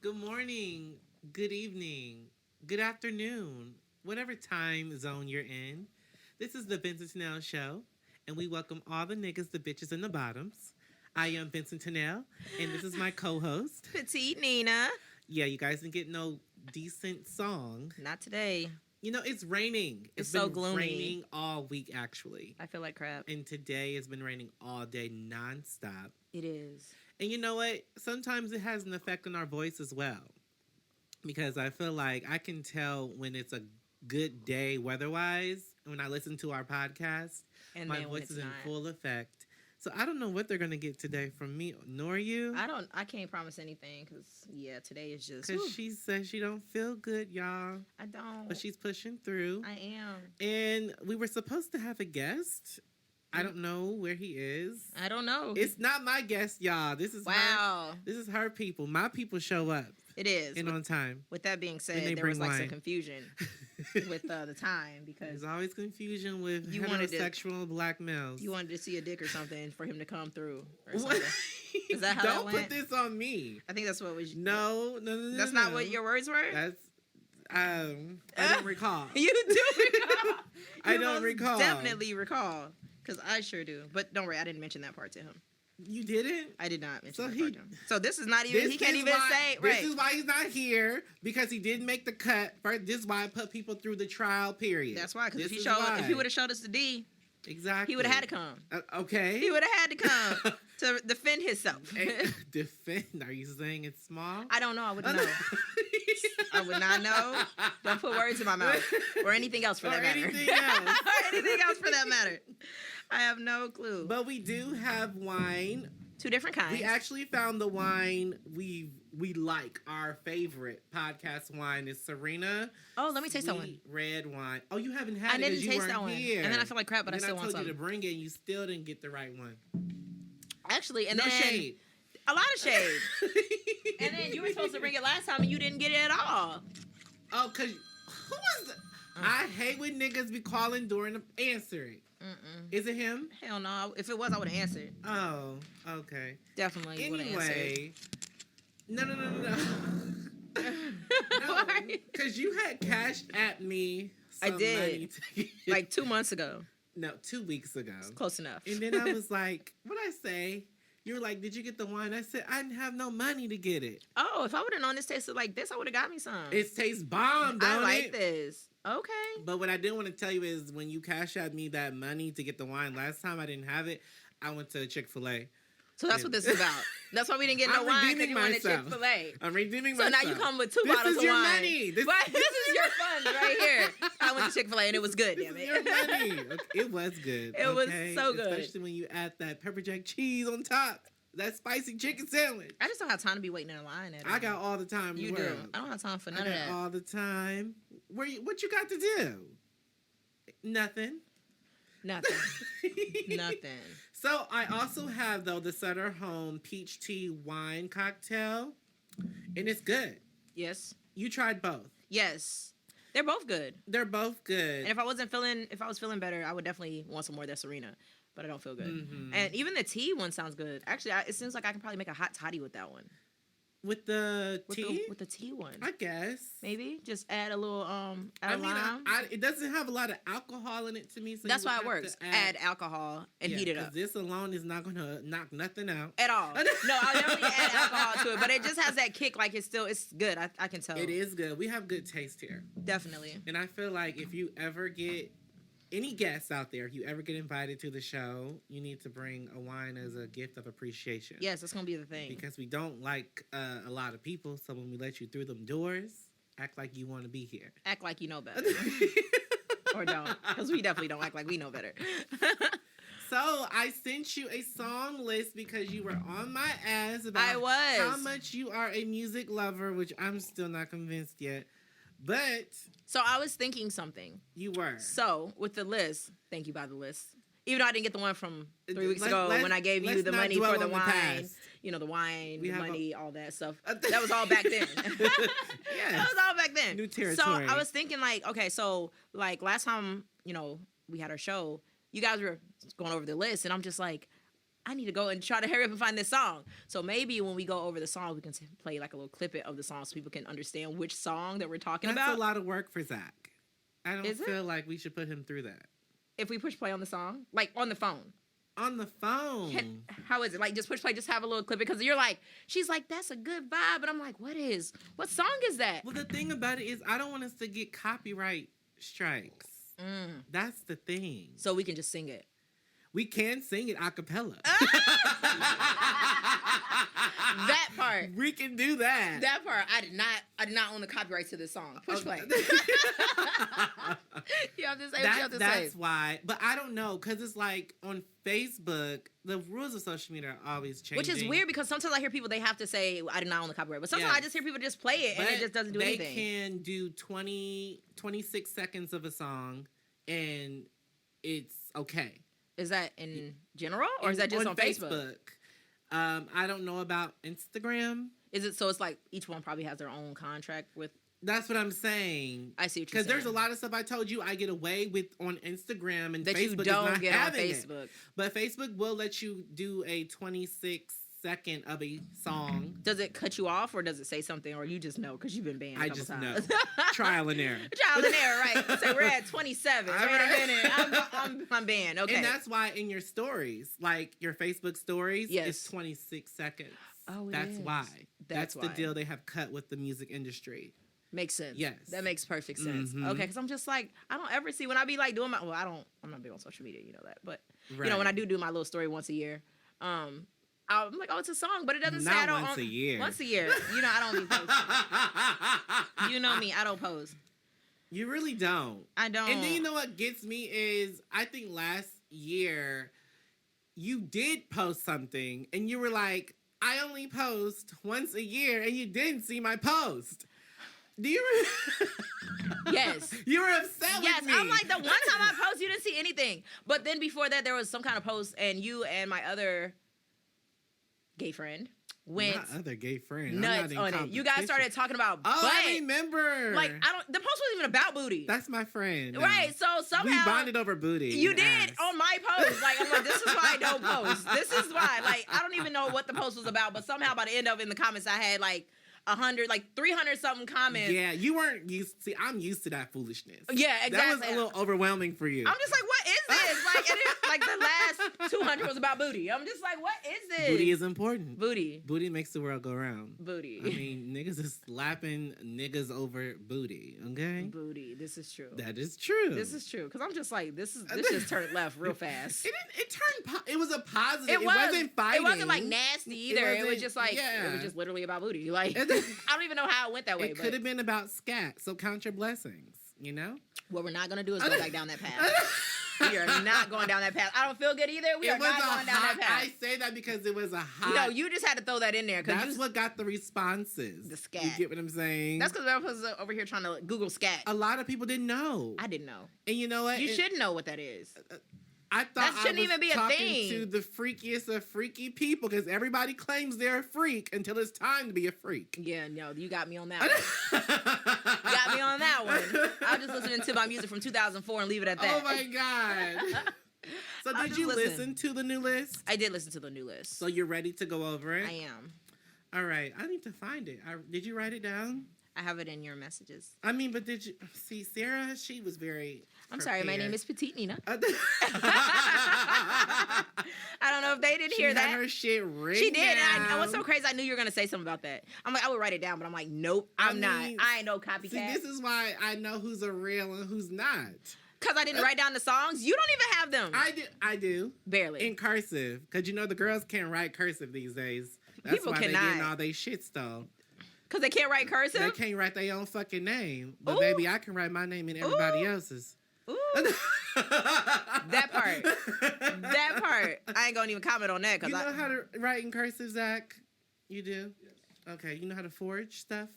Good morning, good evening, good afternoon, whatever time zone you're in. This is the Vincent-Tennell Show, and we welcome all the niggas, the bitches, and the bottoms. I am Vincent-Tennell, and this is my co-host. Petite Nina. Yeah, you guys didn't get no decent song. Not today. You know, it's raining. It's so been gloomy. Raining all week, actually. I feel like crap. And today it's been raining all day, nonstop. It is. And you know what? Sometimes it has an effect on our voice as well. Because I feel like I can tell when it's a good day weather-wise when I listen to our podcast. And my then voice is in not. full effect. So I don't know what they're going to get today from me, nor you. I can't promise anything because, yeah, today is just... Because she says she don't feel good, y'all. I don't. But she's pushing through. I am. And we were supposed to have a guest. I don't know where he is. I don't know. It's not my guest, y'all. This is This is her people. My people show up. It is. And on time. With that being said, there was like some confusion with the time because there's always confusion with you heterosexual black males. You wanted to see a dick or something for him to come through or something. Is that how Don't that went? put this on me. I think that's what was. No. That's not what your words were. That's I don't recall. You do recall. I don't recall. Definitely recall. Because I sure do. But don't worry, I didn't mention that part to him. You didn't? I did not mention that part to him. So this is not even, he can't even say, right. This is why he's not here, because he didn't make the cut. This is why I put people through the trial period. That's why, because if he would have showed us the D, exactly, he would have had to come. Okay. He would have had to come to defend himself. Defend? Are you saying it's small? I don't know. I wouldn't know. I would not know. Don't put words in my mouth. Or anything else for that matter. Anything else. Or anything else for that matter. I have no clue. But we do have wine. 2 different kinds. We actually found the wine we like. Our favorite podcast wine is Serena. Oh, let me taste that one. Red wine. Oh, you haven't had it. I didn't taste that one. Here. And then I feel like crap, but I still want some. I told you to bring it, and you still didn't get the right one. Actually, and no then shade. A lot of shade. And then you were supposed to bring it last time, and you didn't get it at all. Oh, cause who was it? I hate when niggas be calling during the answering. Is it him? Hell no. If it was, I would have answered. Oh, okay. Definitely would have answered. No. No, because you had cashed at me some I did. money like 2 months ago. No, 2 weeks ago. It's close enough. And then I was like, what'd I say? You were like, did you get the wine? I said, I didn't have no money to get it. Oh, if I would have known this tasted like this, I would have got me some. It tastes bomb, don't I like it? this. Okay. But what I didn't want to tell you is when you cash out me that money to get the wine last time, I didn't have it. I went to Chick-fil-A. So that's what this is about. That's why we didn't get no wine because you went to Chick-fil-A. I'm redeeming myself. So now you come with 2 bottles of wine. This is your money. This is your funds right here. I went to Chick-fil-A and it was good, damn it. Your money. Okay. It was good. It was so good. Especially when you add that pepper jack cheese on top. That spicy chicken sandwich. I just don't have time to be waiting in a line. I got all the time. You do. I don't have time for none of that. All the time. What you got to do? Nothing. Nothing. So I also have though the Sutter Home peach tea wine cocktail, and it's good. Yes. You tried both. Yes. They're both good. They're both good. And if I was feeling better, I would definitely want some more of that Serena. But I don't feel good. Mm-hmm. And even the tea one sounds good. Actually, it seems like I can probably make a hot toddy with that one. With the tea? With the tea one. I guess. Maybe. Just add a little lime. It doesn't have a lot of alcohol in it to me. So that's why it works. Add alcohol and heat it up. This alone is not going to knock nothing out. At all. No, I'll definitely add alcohol to it. But it just has that kick. Like it's good. I can tell. It is good. We have good taste here. Definitely. And I feel like if you ever get any guests out there, if you ever get invited to the show, you need to bring a wine as a gift of appreciation. Yes, that's going to be the thing. Because we don't like a lot of people, so when we let you through them doors, act like you want to be here. Act like you know better. Or don't, because we definitely don't act like we know better. So I sent you a song list because you were on my ass about how much you are a music lover, which I'm still not convinced yet. But so I was thinking something. You were. So with the list, thank you by the list. Even though I didn't get the one from 3 weeks ago when I gave you the money for the wine, the wine, the money, all that stuff. That was all back then. Yeah, that was all back then. New territory. So I was thinking last time, we had our show, you guys were going over the list, and I'm just like, I need to go and try to hurry up and find this song. So maybe when we go over the song, we can play like a little clip of the song so people can understand which song that we're talking about. That's a lot of work for Zach. I don't feel like we should put him through that. If we push play on the song? Like, on the phone. On the phone. How is it? Like, just push play, just have a little clip. Because you're like, she's like, that's a good vibe. And I'm like, what song is that? Well, the thing about it is, I don't want us to get copyright strikes. That's the thing. So we can just sing it. We can sing it a cappella. That part. We can do that. That part. I did not own the copyright to this song. Push play. You have to say what you have to say. That's why. But I don't know, because it's like on Facebook, the rules of social media are always changing. Which is weird, because sometimes I hear people, they have to say, I did not own the copyright. But sometimes I just hear people just play it, and it just doesn't do anything. They can do 26 seconds of a song, and it's okay. Is that in general, or is that just on Facebook? I don't know about Instagram. Is it so? It's like each one probably has their own contract with. That's what I'm saying. I see what you're saying. Because there's a lot of stuff I told you I get away with on Instagram, and that Facebook you don't is not get on Facebook. It. But Facebook will let you do a 26-second of a song. Does it cut you off, or does it say something, or you just know because you've been banned? I just know. Trial and error. Trial and error, right? So we're at 27. Wait a minute. I'm banned. Okay. And that's why in your stories, like your Facebook stories, it's 26 seconds. Oh, that's why. That's the deal they have cut with the music industry. Makes sense. Yes. That makes perfect sense. Mm-hmm. Okay, because I'm just like, I don't ever see, when I be like doing I'm not big on social media, you know that. But, you know, when I do my little story once a year, I'm like, oh, it's a song, but it doesn't say I don't. Once a year. Once a year. You know, I don't be posting. You know me, I don't post. You really don't. I don't. And then you know what gets me is, I think last year, you did post something, and you were like, I only post once a year, and you didn't see my post. Do you Yes. You were upset with me. Yes, I'm like, the one time I post, you didn't see anything. But then before that, there was some kind of post, and you and my other gay friend went my other gay friend nuts on it. You guys started talking about butt. I remember. Like, the post wasn't even about booty. That's my friend. Right, so somehow. We bonded over booty. You did on my post. Like, I'm like, this is why I don't post. This is why. Like, I don't even know what the post was about, but somehow by the end of it, in the comments, I had like 100, like 300 something comments. Yeah, you weren't used. See, I'm used to that foolishness. Yeah, exactly. That was a little overwhelming for you. I'm just like, what is this? Like, like the last 200 was about booty. I'm just like, what is this? Booty is important. Booty makes the world go round. Booty. I mean, niggas is slapping niggas over booty. Okay. Booty. This is true. That is true. This is true. Because I'm just like, this just turned left real fast. It turned. It was a positive. It wasn't fighting. It wasn't like nasty either. It was just like it was just literally about booty. Like. I don't even know how it went that way. It could have been about scat, so count your blessings, you know? What we're not going to do is go back down that path. We are not going down that path. I don't feel good either. We are not going down that path. I say that because it was a hot... No, you just had to throw that in there. That's what got the responses. The scat. You get what I'm saying? That's because I was over here trying to Google scat. A lot of people didn't know. I didn't know. And you know what? You should know what that is. I thought that shouldn't even be a talking thing. To the freakiest of freaky people, because everybody claims they're a freak until it's time to be a freak. Yeah, no, you got me on that one. You got me on that one. I was just listening to my music from 2004 and leave it at that. Oh my God. So did you listen to the new list? I did listen to the new list. So you're ready to go over it? I am. All right. I need to find it. Did you write it down? I have it in your messages. I mean, but did you see Sarah? She was very I'm sorry, my name is Petite Nina. I don't know if they didn't hear that. She had her shit written She did. down. And what's so crazy, I knew you were going to say something about that. I'm like, I would write it down, but I'm like, nope, I'm not. I ain't no copycat. See, this is why I know who's a real and who's not. Because I didn't write down the songs? You don't even have them. I do. Barely. In cursive. Because you know the girls can't write cursive these days. That's People why cannot. they getting all they shit stole. Because they can't write cursive? They can't write their own fucking name. But Ooh. baby, I can write my name and everybody else's. Ooh. That part. That part. I ain't going to even comment on that. You know how to write in cursive, Zach? You do? Yes. Okay. You know how to forge stuff?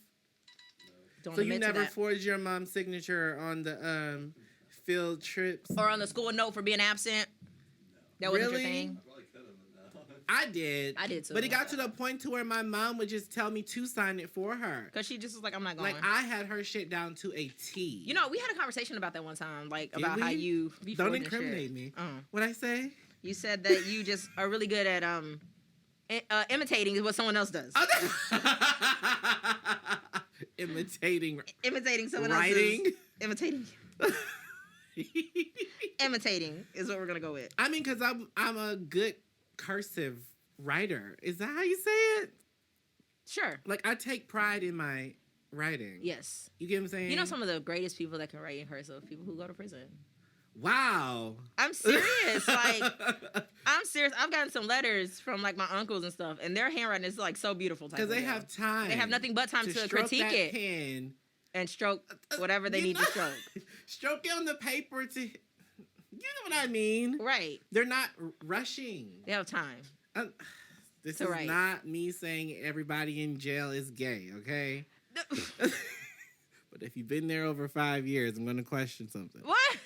Don't so you never forged your mom's signature on the field trips? Or on the school note for being absent? That wasn't your thing? I did. I did too. But it got to the point to where my mom would just tell me to sign it for her. Because she just was like, I'm not going. Like, I had her shit down to a T. You know, we had a conversation about that one time. Like, about how you... Don't incriminate me. What'd I say? You said that you just are really good at imitating what someone else does. Imitating someone writing. else's. Imitating is what we're gonna go with. I mean, because I'm a good cursive writer. Is that how you say it? Sure. Like, I take pride in my writing. Yes. You get what I'm saying? You know some of the greatest people that can write in cursive? People who go to prison. Wow. I'm serious. Like, I'm serious. I've gotten some letters from, like, my uncles and stuff, and their handwriting is, like, so beautiful. Because they have time. They have nothing but time to critique that it. Pen. And stroke whatever they need to stroke. Stroke it on the paper to... You know what I mean? Right. They're not rushing. They have time. This is not me saying everybody in jail is gay, okay? But if you've been there over 5 years, I'm going to question something. What?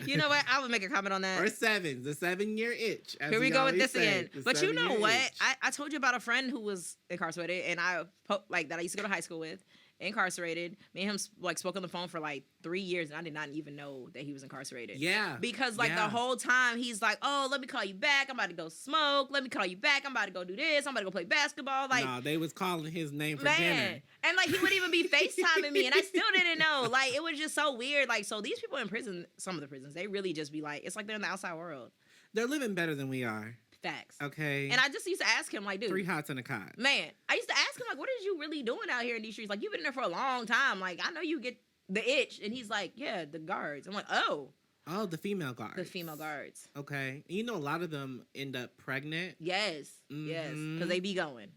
You know what? I would make a comment on that. Or 7. The 7-year itch. Here we go with this again. But you know what? I told you about a friend who was incarcerated, and that I used to go to high school with. Incarcerated. Me and him spoke on the phone for 3 years, and I did not even know that he was incarcerated. Yeah. Because the whole time he's like, "Oh, let me call you back. I'm about to go smoke. Let me call you back. I'm about to go do this. I'm about to go play basketball." No, they was calling his name for dinner. And he would even be FaceTiming me, and I still didn't know. It was just so weird. So these people in prison, some of the prisons, they really just be it's like they're in the outside world. They're living better than we are. Facts. Okay. And I just used to ask him, dude. 3 hots and a cot. Man, I used to ask him, what are you really doing out here in these streets? You've been in there for a long time. I know you get the itch. And he's like, yeah, the guards. I'm like, oh. Oh, the female guards. The female guards. Okay. You know, a lot of them end up pregnant. Yes. Mm-hmm. Yes. Because they be going.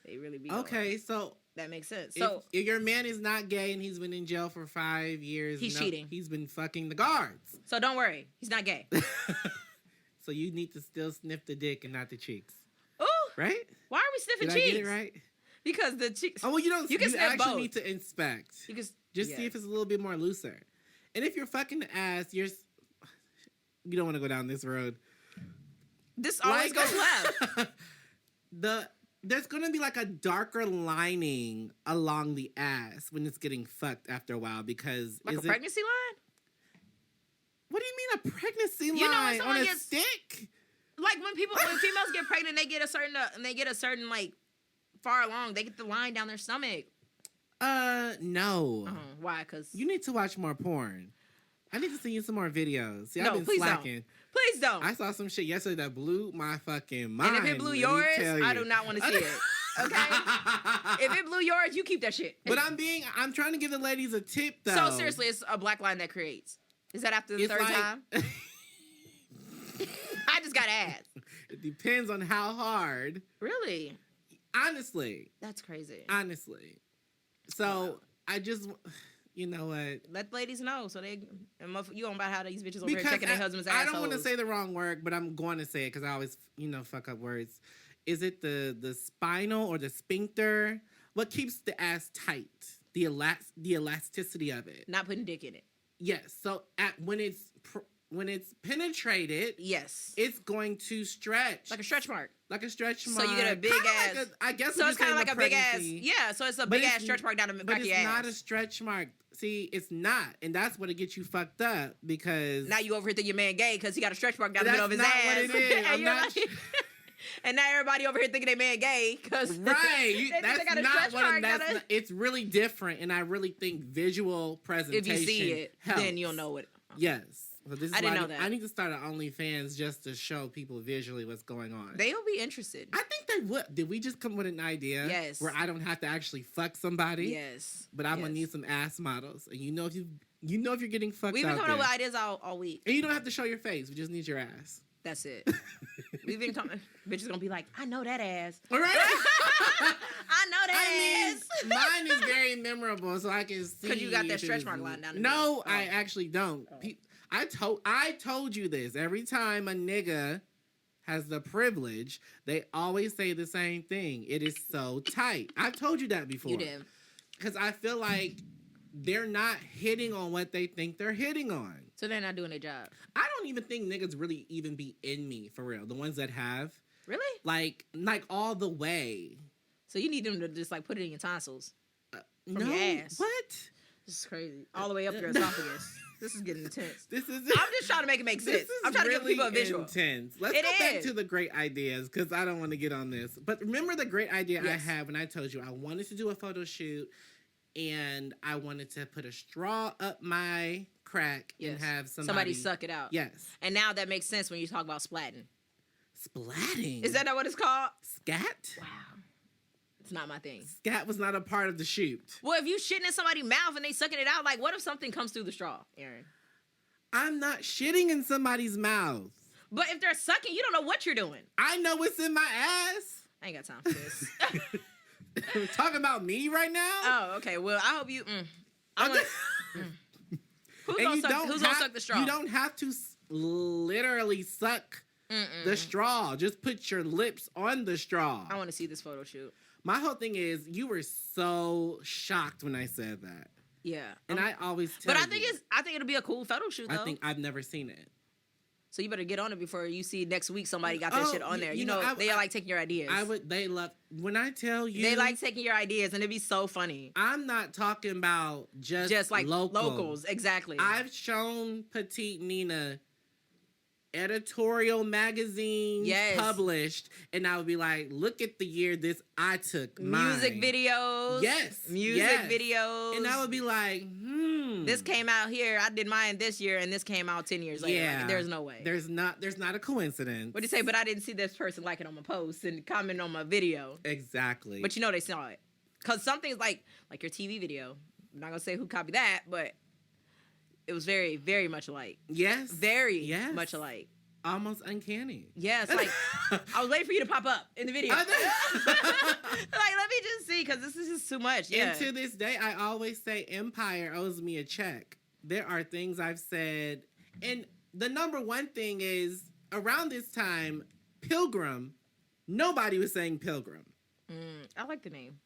They really be going. Okay, so. That makes sense. So if your man is not gay and he's been in jail for 5 years. He's cheating. He's been fucking the guards. So don't worry. He's not gay. So you need to still sniff the dick and not the cheeks. Ooh. Right? Why are we sniffing cheeks? Did I get it right? Because the cheeks. Oh, well, you don't. You can sniff both. Need to inspect. You can see if it's a little bit more looser. And if you're fucking the ass, you don't want to go down this road. This always goes left. There's gonna be a darker lining along the ass when it's getting fucked after a while because a pregnancy line. What do you mean a pregnancy line on a stick? When females get pregnant, they get a certain far along. They get the line down their stomach. No. Why? Because you need to watch more porn. I need to see you some more videos. See, no, I've been please slacking. Don't. Please don't. I saw some shit yesterday that blew my fucking mind. And if it blew yours, I do not want to see it. Okay? If it blew yours, you keep that shit. But I'm trying to give the ladies a tip though. So seriously, it's a black line that creates. Is that after the third time? I just got asked. It depends on how hard. Really? Honestly. That's crazy. Honestly. So, I just... You know what? Let ladies know so they... You on about how these bitches over here checking their husband's assholes. I don't want to say the wrong word, but I'm going to say it because I always, fuck up words. Is it the spinal or the sphincter? What keeps the ass tight? The elasticity of it. Not putting dick in it. Yes. So when it's penetrated, yes, it's going to stretch like a stretch mark. Like a stretch mark. So you get a big ass. I guess so it's kind of like a big ass. Yeah. So it's a big ass stretch mark down the back of your ass. But it's not a stretch mark. See, it's not, and that's what it gets you fucked up because now you over here think your man gay because he got a stretch mark down the middle of his ass. That's not what it is. I'm not. And now everybody over here thinking they man gay because right. That's not what. It's really different, and I really think visual presentation. If you see it, helps. then you'll know it. Yes. So this is I didn't know that. I need to start an OnlyFans just to show people visually what's going on. They'll be interested. I think they would. Did we just come with an idea? Yes. Where I don't have to actually fuck somebody. Yes. But I'm gonna need some ass models, and if you're getting fucked. We've been coming up with ideas all week. And you don't have to show your face. We just need your ass. That's it. We've been talking. Bitches gonna be like, I know that ass. All right. I know that ass. Mine is very memorable, so I can see. Because you got that stretch mark line down the middle. No, I actually don't. I told you this. Every time a nigga has the privilege, they always say the same thing. It is so tight. I've told you that before. You did. Because I feel like they're not hitting on what they think they're hitting on. So they're not doing their job. I don't even think niggas really even be in me, for real. The ones that have. Really? Like all the way. So you need them to just put it in your tonsils. No. Your ass. What? This is crazy. All the way up your esophagus. This is getting intense. I'm just trying to make it make sense. I'm trying to give people a visual. Intense. Let's go back to the great ideas because I don't want to get on this. But remember the great idea I had when I told you I wanted to do a photo shoot and I wanted to put a straw up my crack and have somebody suck it out. Yes. And now that makes sense when you talk about splatting. Splatting? Is that not what it's called? Scat? Wow. It's not my thing. Scat was not a part of the shoot. Well, if you shitting in somebody's mouth and they sucking it out, like, what if something comes through the straw, Aaron? I'm not shitting in somebody's mouth. But if they're sucking, you don't know what you're doing. I know what's in my ass. I ain't got time for this. We're talking about me right now? Oh, okay. Well, I hope you... Who's gonna suck the straw? You don't have to literally suck the straw. Just put your lips on the straw. I want to see this photo shoot. My whole thing is, you were so shocked when I said that. Yeah. And I always tell you. But I think it'll be a cool photo shoot, though. I've never seen it. So you better get on it before you see next week somebody got that shit on there. You know they like taking your ideas. When I tell you. They like taking your ideas, and it'd be so funny. I'm not talking about just like locals. Exactly. I've shown Petite Nina editorial magazines published, and I would be like, look at the year I took mine. Music videos. Yes. Music videos. And I would be like, this came out here, I did mine this year, and this came out 10 years later. Yeah. Like, there's no way. There's not a coincidence. What do you say? But I didn't see this person liking on my post and commenting on my video. Exactly. But you know they saw it. Because something's like your TV video. I'm not going to say who copied that, but it was very, very much alike. Yes. Very much alike. Almost uncanny. Yes, like I was waiting for you to pop up in the video. Like, let me just see, because this is just too much. Yeah. And to this day, I always say Empire owes me a check. There are things I've said, and the number one thing is around this time, Pilgrim. Nobody was saying Pilgrim. I like the name.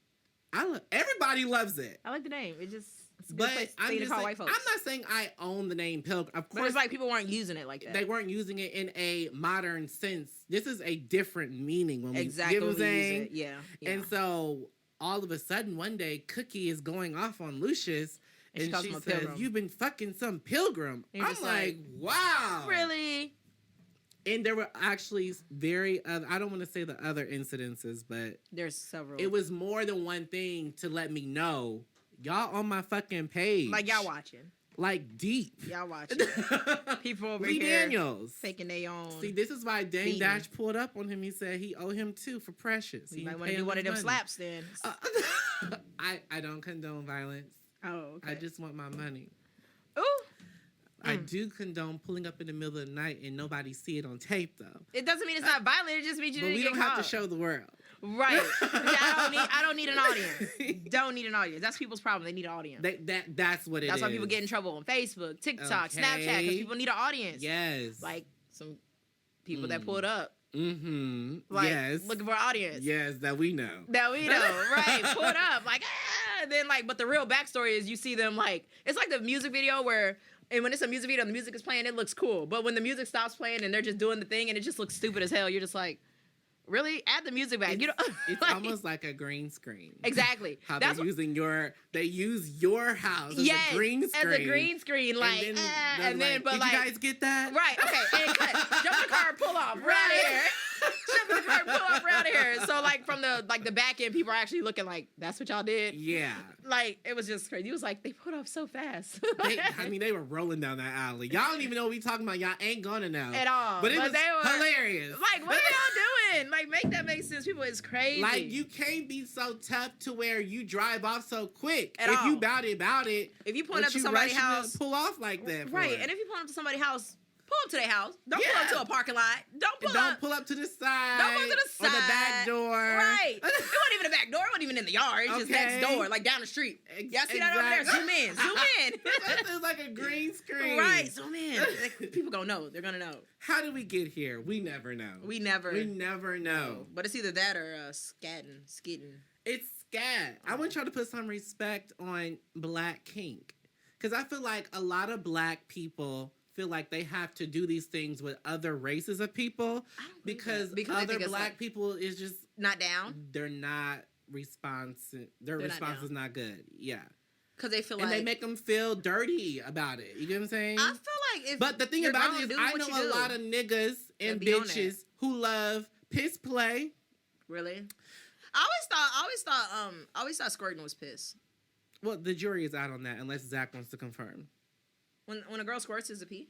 Everybody loves it. I like the name. It's a good place to call white folks. I'm not saying I own the name Pilgrim. Of course, but it's like people weren't using it like that. They weren't using it in a modern sense. This is a different meaning when we use it. Yeah. And so all of a sudden one day Cookie is going off on Lucius and she says, Pilgrim. You've been fucking some Pilgrim. I'm like, wow. Really? And there were actually I don't want to say the other incidences, but there's several. It was more than one thing to let me know y'all on my fucking page. Like y'all watching. Like deep. Y'all watching. People over Lee here. Daniels. Faking they own. See, this is why Dame Dash pulled up on him. He said he owed him $2 for Precious. He might want to do one of them slaps then. I don't condone violence. Oh, okay. I just want my money. Ooh. I do condone pulling up in the middle of the night and nobody see it on tape, though. It doesn't mean it's not violent. It just means you didn't get caught. But we don't have to show the world. Right. I don't need an audience. Don't need an audience. That's people's problem. They need an audience. That's what it is. That's why people get in trouble on Facebook, TikTok, Snapchat, because people need an audience. Yes. Like some people that pulled up. Mm-hmm. Like, looking for an audience. Yes, that we know. Right. Pulled up. Like, and then, but the real backstory is you see them, it's like the music video where... And when it's a music video and the music is playing, it looks cool. But when the music stops playing and they're just doing the thing and it just looks stupid as hell, you're just like, really? Add the music back. It's almost like a green screen. Exactly. How they use your house as a green screen. As a green screen. And then did you guys get that? Right. Okay. And cut. Jump in the car and pull off. Right here. Jump in the car and pull off around here. So from the back end, people are actually looking like, that's what y'all did? Yeah. It was just crazy. It was like, they put off so fast. They were rolling down that alley. Y'all don't even know what we talking about. Y'all ain't gonna know. At all. But it was hilarious. What are y'all doing? Make that make sense. People, it's crazy. You can't be so tough to where you drive off so quick. At all. If you bout it. If you point up to somebody's house. Pull off like that. Right. And if you point up to somebody's house, pull up to their house. Don't pull up to a parking lot. Don't pull up to the side. Don't pull up to the side. Or the back door. Right. It wasn't even a back door. It wasn't even in the yard. It's just next door, down the street. Y'all see that over there? Zoom in. It's like a green screen. Right. Zoom in. People gonna know. They're gonna know. How did we get here? We never know. We never know. But it's either that or skitting. It's scat. I want y'all to put some respect on Black kink. Because I feel like a lot of Black people feel like they have to do these things with other races of people because other Black people is just not down. They're not responsive. Their response is not good. Yeah. Because they feel and like... they make them feel dirty about it. You get what I'm saying? I feel like if... But the thing about it is, I know a lot of niggas and bitches who love piss play. Really? I always thought squirting was piss. Well, the jury is out on that unless Zach wants to confirm. When a girl squirts, is it pee?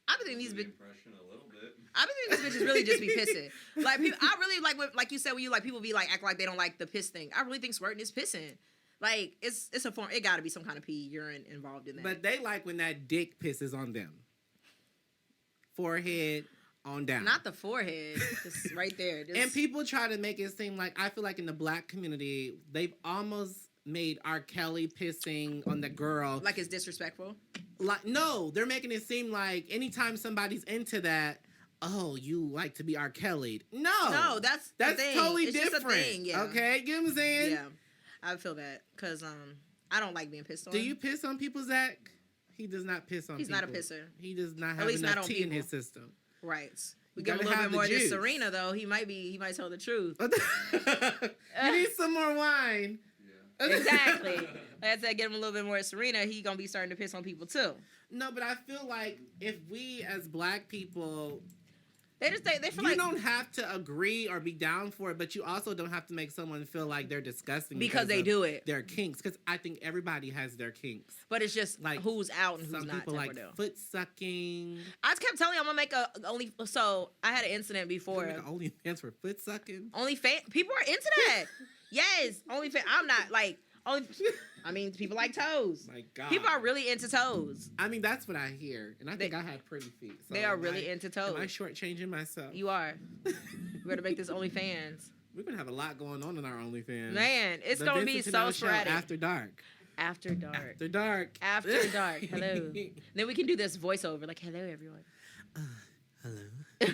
I think these bitches. A little bit. I think these bitches really just be pissing. Like people, I really like you said when you like people be like act like they don't like the piss thing. I really think squirting is pissing. Like it's a form. It got to be some kind of pee urine involved in that. But they like when that dick pisses on them. Forehead on down. Not the forehead, just right there. Just... And people try to make it seem like, I feel like in the black community, they've almost made R. Kelly pissing on the girl. Like it's disrespectful? Like, no, they're making it seem like anytime somebody's into that, oh, you like to be R. Kelly'd. No, that's totally it's different. Just a thing, yeah. Okay, you know what I'm saying? Yeah, I feel that because I don't like being pissed on. Do you piss on people, Zach? He does not piss on He's people. not a pisser. He does not have enough tea in his system. Right. We give him a little bit more than Serena, though. He might tell the truth. You need some more wine. Yeah. Exactly. Like I said, get him a little bit more of Serena, he gonna be starting to piss on people too. No, but I feel like if we as black people, they feel you don't have to agree or be down for it, but you also don't have to make someone feel like they're disgusting because they do it. Their kinks, because I think everybody has their kinks. But it's just like who's out and who's not. Some people like foot sucking. I just kept telling you I'm gonna make a only. So I had an incident before. OnlyFans for foot sucking. People are into that. Yes, OnlyFans. I'm not like only. I mean, people like toes. My God. People are really into toes. I mean, that's what I hear. And I think I have pretty feet. So they are really into toes. Am I shortchanging myself? You are. We're going to make this OnlyFans. We're going to have a lot going on in our OnlyFans. Man, it's going to be so sporadic. After dark. After dark. After dark. After dark. Hello. Then we can do this voiceover. Like, hello, everyone. Hello.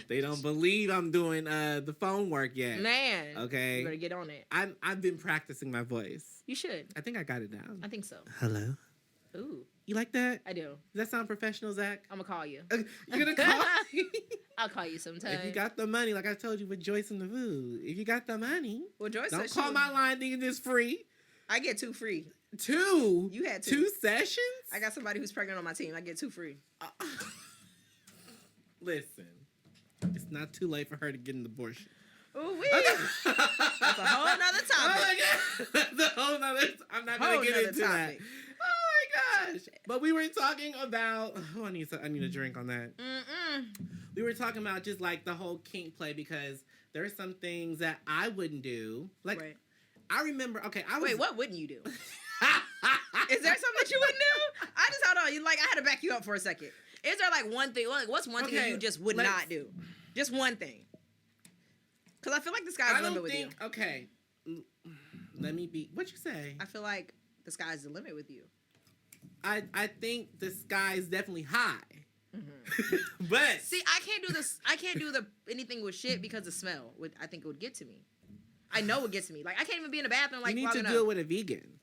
They don't believe I'm doing the phone work yet. Man. Okay. You better get on it. I've been practicing my voice. You should. I think I got it down. I think so. Hello. Ooh. You like that? I do. Does that sound professional, Zach? I'm going to call you. You're going to call me? I'll call you sometime. If you got the money, like I told you with Joyce and the Food. If you got the money. Well, Joyce don't call my line thinking it's free. I get 2 free. 2? You had 2. 2 sessions? I got somebody who's pregnant on my team. I get 2 free. Listen. It's not too late for her to get an abortion. Ooh, wee. That's a whole nother topic. Oh my God. That's a whole nother. I'm not going to get into that. Oh my gosh. But we were talking about. Oh, I need a drink on that. We were talking about just like the whole kink play because there are some things that I wouldn't do. Like, right. I remember. Okay, Wait, what wouldn't you do? Is there something that you wouldn't do? I just hold on. I had to back you up for a second. Is there like one thing? Like, what's one thing that you just would not do? Just one thing. Because I feel like the sky's the limit with you. Okay. Let me be. What'd you say? I feel like the sky's the limit with you. I think the sky's definitely high. Mm-hmm. But see, I can't do this. I can't do anything with shit because the smell. I think it would get to me. I know it gets to me. Like I can't even be in the bathroom. Like you need to do it with a vegan.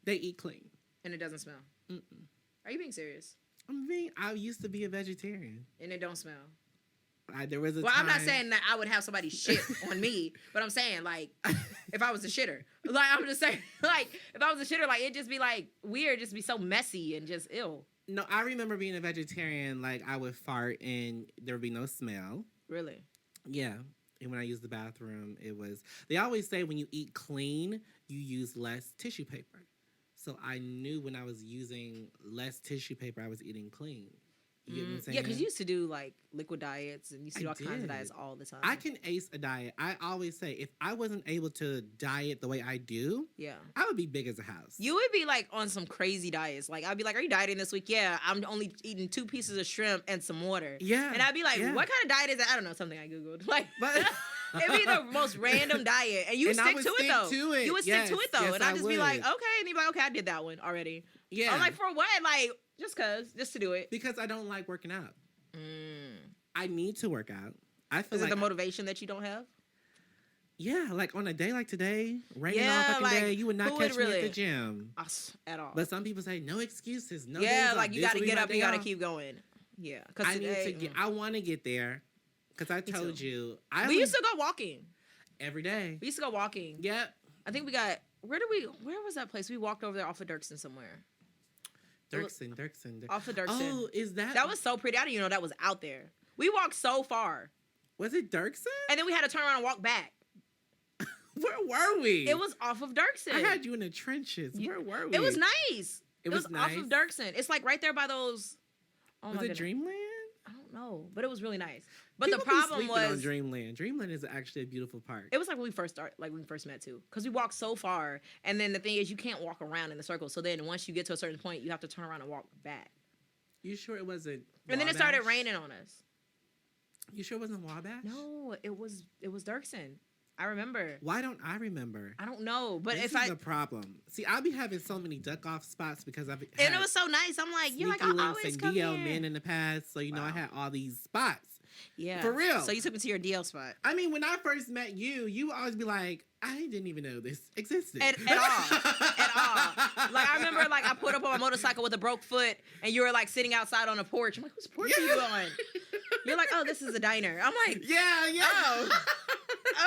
They eat clean and it doesn't smell. Mm-mm. Are you being serious? I used to be a vegetarian. And it don't smell. There was a time... I'm not saying that I would have somebody shit on me, but I'm saying, like, if I was a shitter. Like, I'm just saying, like, if I was a shitter, like, it'd just be, like, weird, just be so messy and just ill. No, I remember being a vegetarian, like, I would fart and there would be no smell. Really? Yeah. And when I used the bathroom, it was... They always say when you eat clean, you use less tissue paper. So I knew when I was using less tissue paper, I was eating clean. You get what I'm saying? Yeah, because you used to do like liquid diets and you used to do all kinds of diets all the time. I can ace a diet. I always say if I wasn't able to diet the way I do, I would be big as a house. You would be like on some crazy diets. Like I'd be like, "Are you dieting this week?" Yeah, I'm only eating 2 pieces of shrimp and some water. Yeah, and I'd be like, "What kind of diet is that?" I don't know. Something I googled. Like, but it'd be the most random diet, and you would stick to it though. You would stick to it though, and I'd just be like, "Okay," and you'd be like, "Okay, I did that one already." Yeah, I'm like, "For what?" Like, just to do it because I don't like working out. I need to work out. I feel is it the motivation that you don't have? Yeah, like on a day like today, raining all fucking day, you would not catch me at the gym at all. But some people say no excuses, no. Yeah, like you got to get up, you got to keep going. Yeah, because I want to get there. Because I told you, we used to go walking. every day. We used to go walking. Yep. I think where was that place? We walked over there off of Dirksen somewhere. Dirksen. Off of Dirksen. Oh, is that? That was so pretty. I didn't even know that was out there. We walked so far. Was it Dirksen? And then we had to turn around and walk back. Where were we? It was off of Dirksen. I had you in the trenches. Where were we? It was nice. It was nice? off of Dirksen. It's like right there by those. Oh was my it goodness. Dreamland? I don't know, but it was really nice. But People the problem be sleeping on was Dreamland. Dreamland is actually a beautiful park. it was like when we first met too, because we walked so far, and then the thing is you can't walk around in the circle. So then once you get to a certain point, you have to turn around and walk back. You sure it wasn't? And then it started raining on us. You sure it wasn't Wabash? No, it was Dirksen. I remember. Why don't I remember? I don't know, but This is the problem. See, I'll be having so many duck off spots because I've and it was so nice. I'm like, you're like, I always and come DL here. men in the past, so I had all these spots. Yeah, for real. So you took me to your DL spot. I mean, when I first met you, you would always be like, I didn't even know this existed. At all. Like, I remember, like, I put up on my motorcycle with a broke foot, and you were, like, sitting outside on a porch. I'm like, whose porch are you on? You're like, oh, this is a diner. I'm like, yeah. Oh,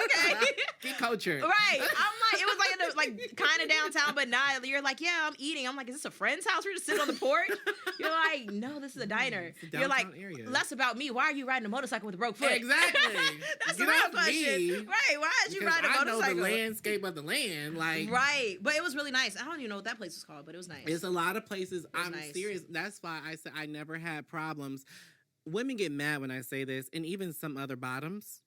okay. Get culture. Right. I'm like, it was like, in the, like, kind of downtown, but not. You're like, yeah, I'm eating. I'm like, is this a friend's house? We're just sitting on the porch? You're like, no, this is a diner. You're like, area. less about me. Why are you riding a motorcycle with a broke foot? Exactly. That's the real question. Right. Why is you riding a motorcycle? I know the landscape of the land. Like, right. But it was really nice. I don't even know what that place was called, but it was nice. It's a lot of places. I'm nice. serious. That's why I said I never had problems. Women get mad when I say this, and even some other bottoms.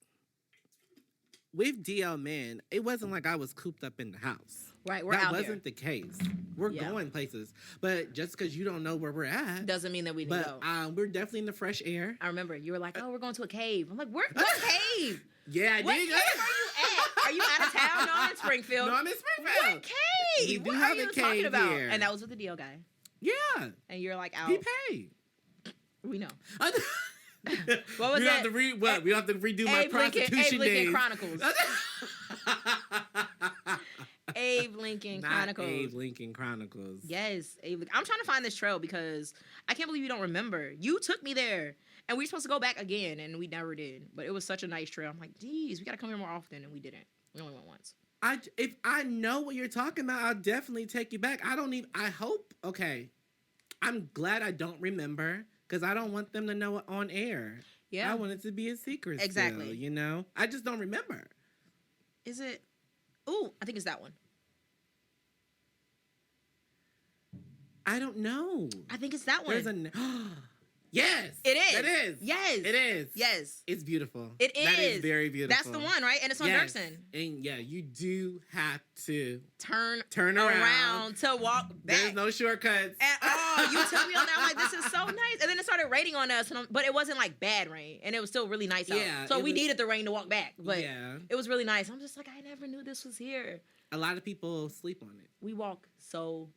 With DL men, it wasn't like I was cooped up in the house. Right, we're that out wasn't the case. We're going places, but just because you don't know where we're at doesn't mean that we didn't go. We're definitely in the fresh air. I remember you were like, "Oh, we're going to a cave." I'm like, "What cave?" Yeah, what cave are you at? Are you out of town? No, I'm in Springfield. No, I'm in Springfield. What cave? We do what have are you a cave talking about? here. And that was with the DL guy. Yeah, and you're like out. He paid. We know. What was that? We have to redo my prostitution days. Lincoln Chronicles. Abe Lincoln Chronicles. Abe Lincoln Chronicles. Yes, Abe. I'm trying to find this trail because I can't believe you don't remember. You took me there, and we were supposed to go back again, and we never did. But it was such a nice trail. I'm like, geez, we gotta come here more often, and we didn't. We only went once. If I know what you're talking about, I'll definitely take you back. I hope. Okay, I'm glad I don't remember because I don't want them to know it on air. Yeah, I want it to be a secret. Exactly. Still, I just don't remember. Is it? Ooh, I think it's that one. I don't know. I think it's that one. There's yes. It is. It is. Yes. It is. Yes. It's beautiful. It is. That is very beautiful. That's the one, right? And it's on Dirksen. And yeah, you do have to turn around to walk back. There's no shortcuts. At all. You took me on that. I'm like, this is so nice. And then it started raining on us, but it wasn't like bad rain. And it was still really nice out. Yeah, so we needed the rain to walk back. But yeah, it was really nice. I'm just like, I never knew this was here. A lot of people sleep on it. We walk so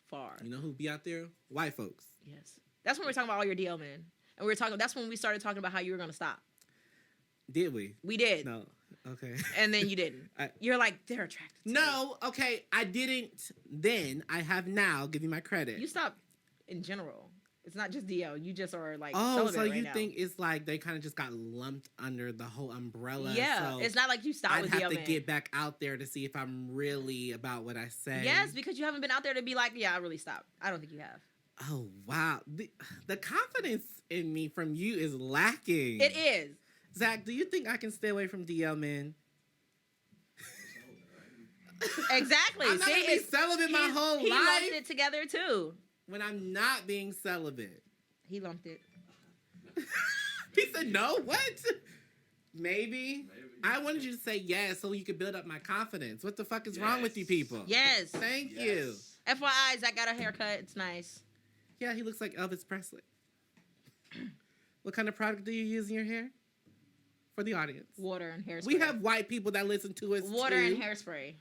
far. You know who be out there? White folks. Yes. That's when we were talking about all your DL men. And we were talking. That's when we started talking about how you were going to stop. Did we? We did. No. Okay. And then you didn't. You're like, they're attracted to No. Me. Okay. I didn't then. I have now. Give you my credit. You stopped in general. It's not just DL. You just are like so right you now. think it's like they kind of just got lumped under the whole umbrella. Yeah. So it's not like you stopped with DL. I'd have to get back out there to see if I'm really about what I say. Yes, because you haven't been out there to be like, yeah, I really stopped. I don't think you have. Oh, wow. The confidence in me from you is lacking. It is. Zach, do you think I can stay away from DL men? Exactly. I'm not going to be celibate my whole life. He lumped it together, too. When I'm not being celibate. He lumped it. He said, no? What? Maybe. I wanted you to say yes so you could build up my confidence. What the fuck is wrong with you people? Yes. Thank you. FYI, Zach got a haircut. It's nice. Yeah, he looks like Elvis Presley. What kind of product do you use in your hair? For the audience. Water and hairspray. We have white people that listen to us Water and hairspray.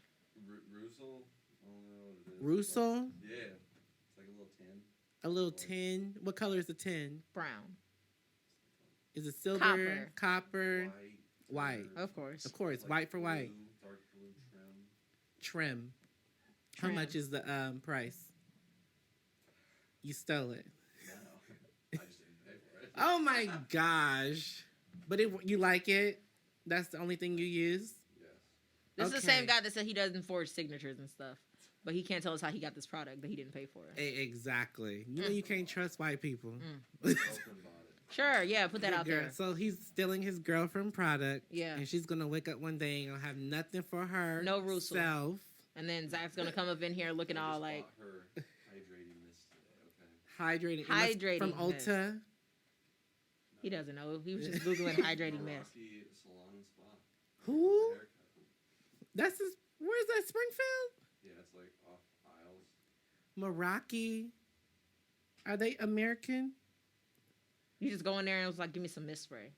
Russell? I don't know what it is. Russell? Yeah. It's like a little tin. A little tin? What color is the tin? Brown. Is it silver? Copper? White. Of course. Of course. Like white for blue, white. Dark blue trim. How much is the price? You stole it. No. I just didn't pay for it. Oh my gosh. But you like it? That's the only thing you use? Yes. This is the Okay. same guy that said he doesn't forge signatures and stuff, but he can't tell us how he got this product that he didn't pay for. Exactly. You know you can't trust white people. Girlfriend bought it. Sure, yeah, put that The out girl- there. So he's stealing his girlfriend product. Yeah. And she's gonna wake up one day and gonna have nothing for her. No Russell. Self. And then Zach's gonna come up in here looking I all just like, bought her hydrating mist today. Okay. Hydrating. It must- Hydrating from mist. Ulta. he doesn't know. He was just googling hydrating mist. Rocky Salon and Spa. Who? Haircut. That's his. Where's that? Springfield? Yeah, it's like off aisles. Meraki. Are they American? You just go in there and was like, give me some mist spray.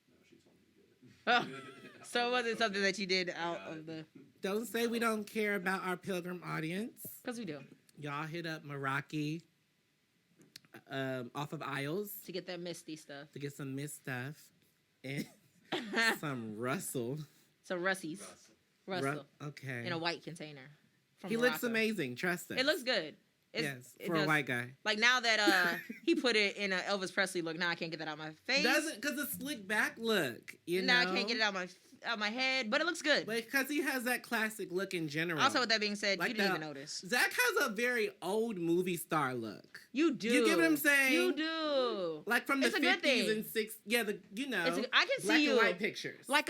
No, she told me Oh, to get it. so it wasn't something Okay. that you did out got of it. the, Don't say we don't care about our pilgrim audience. because we do, Y'all hit up Meraki off of aisles to get that misty stuff. to get some mist stuff and some Russell. So Russie's. Russell. Okay. In a white container. From He looks Morocco. amazing. Trust us. It looks good. Yes, it for a does. white guy. Like now that he put it in a Elvis Presley look, now I can't get that out of my face. Doesn't because the slick back look. You now know. I can't get it out of my head, but it looks good. Because he has that classic look in general. Also, with that being said, Like you didn't the- even notice. Zach has a very old movie star look. You do. You get what I'm saying? You do. Like from the It's a good 50s thing. and 60s. Yeah, I can black see you and white pictures. like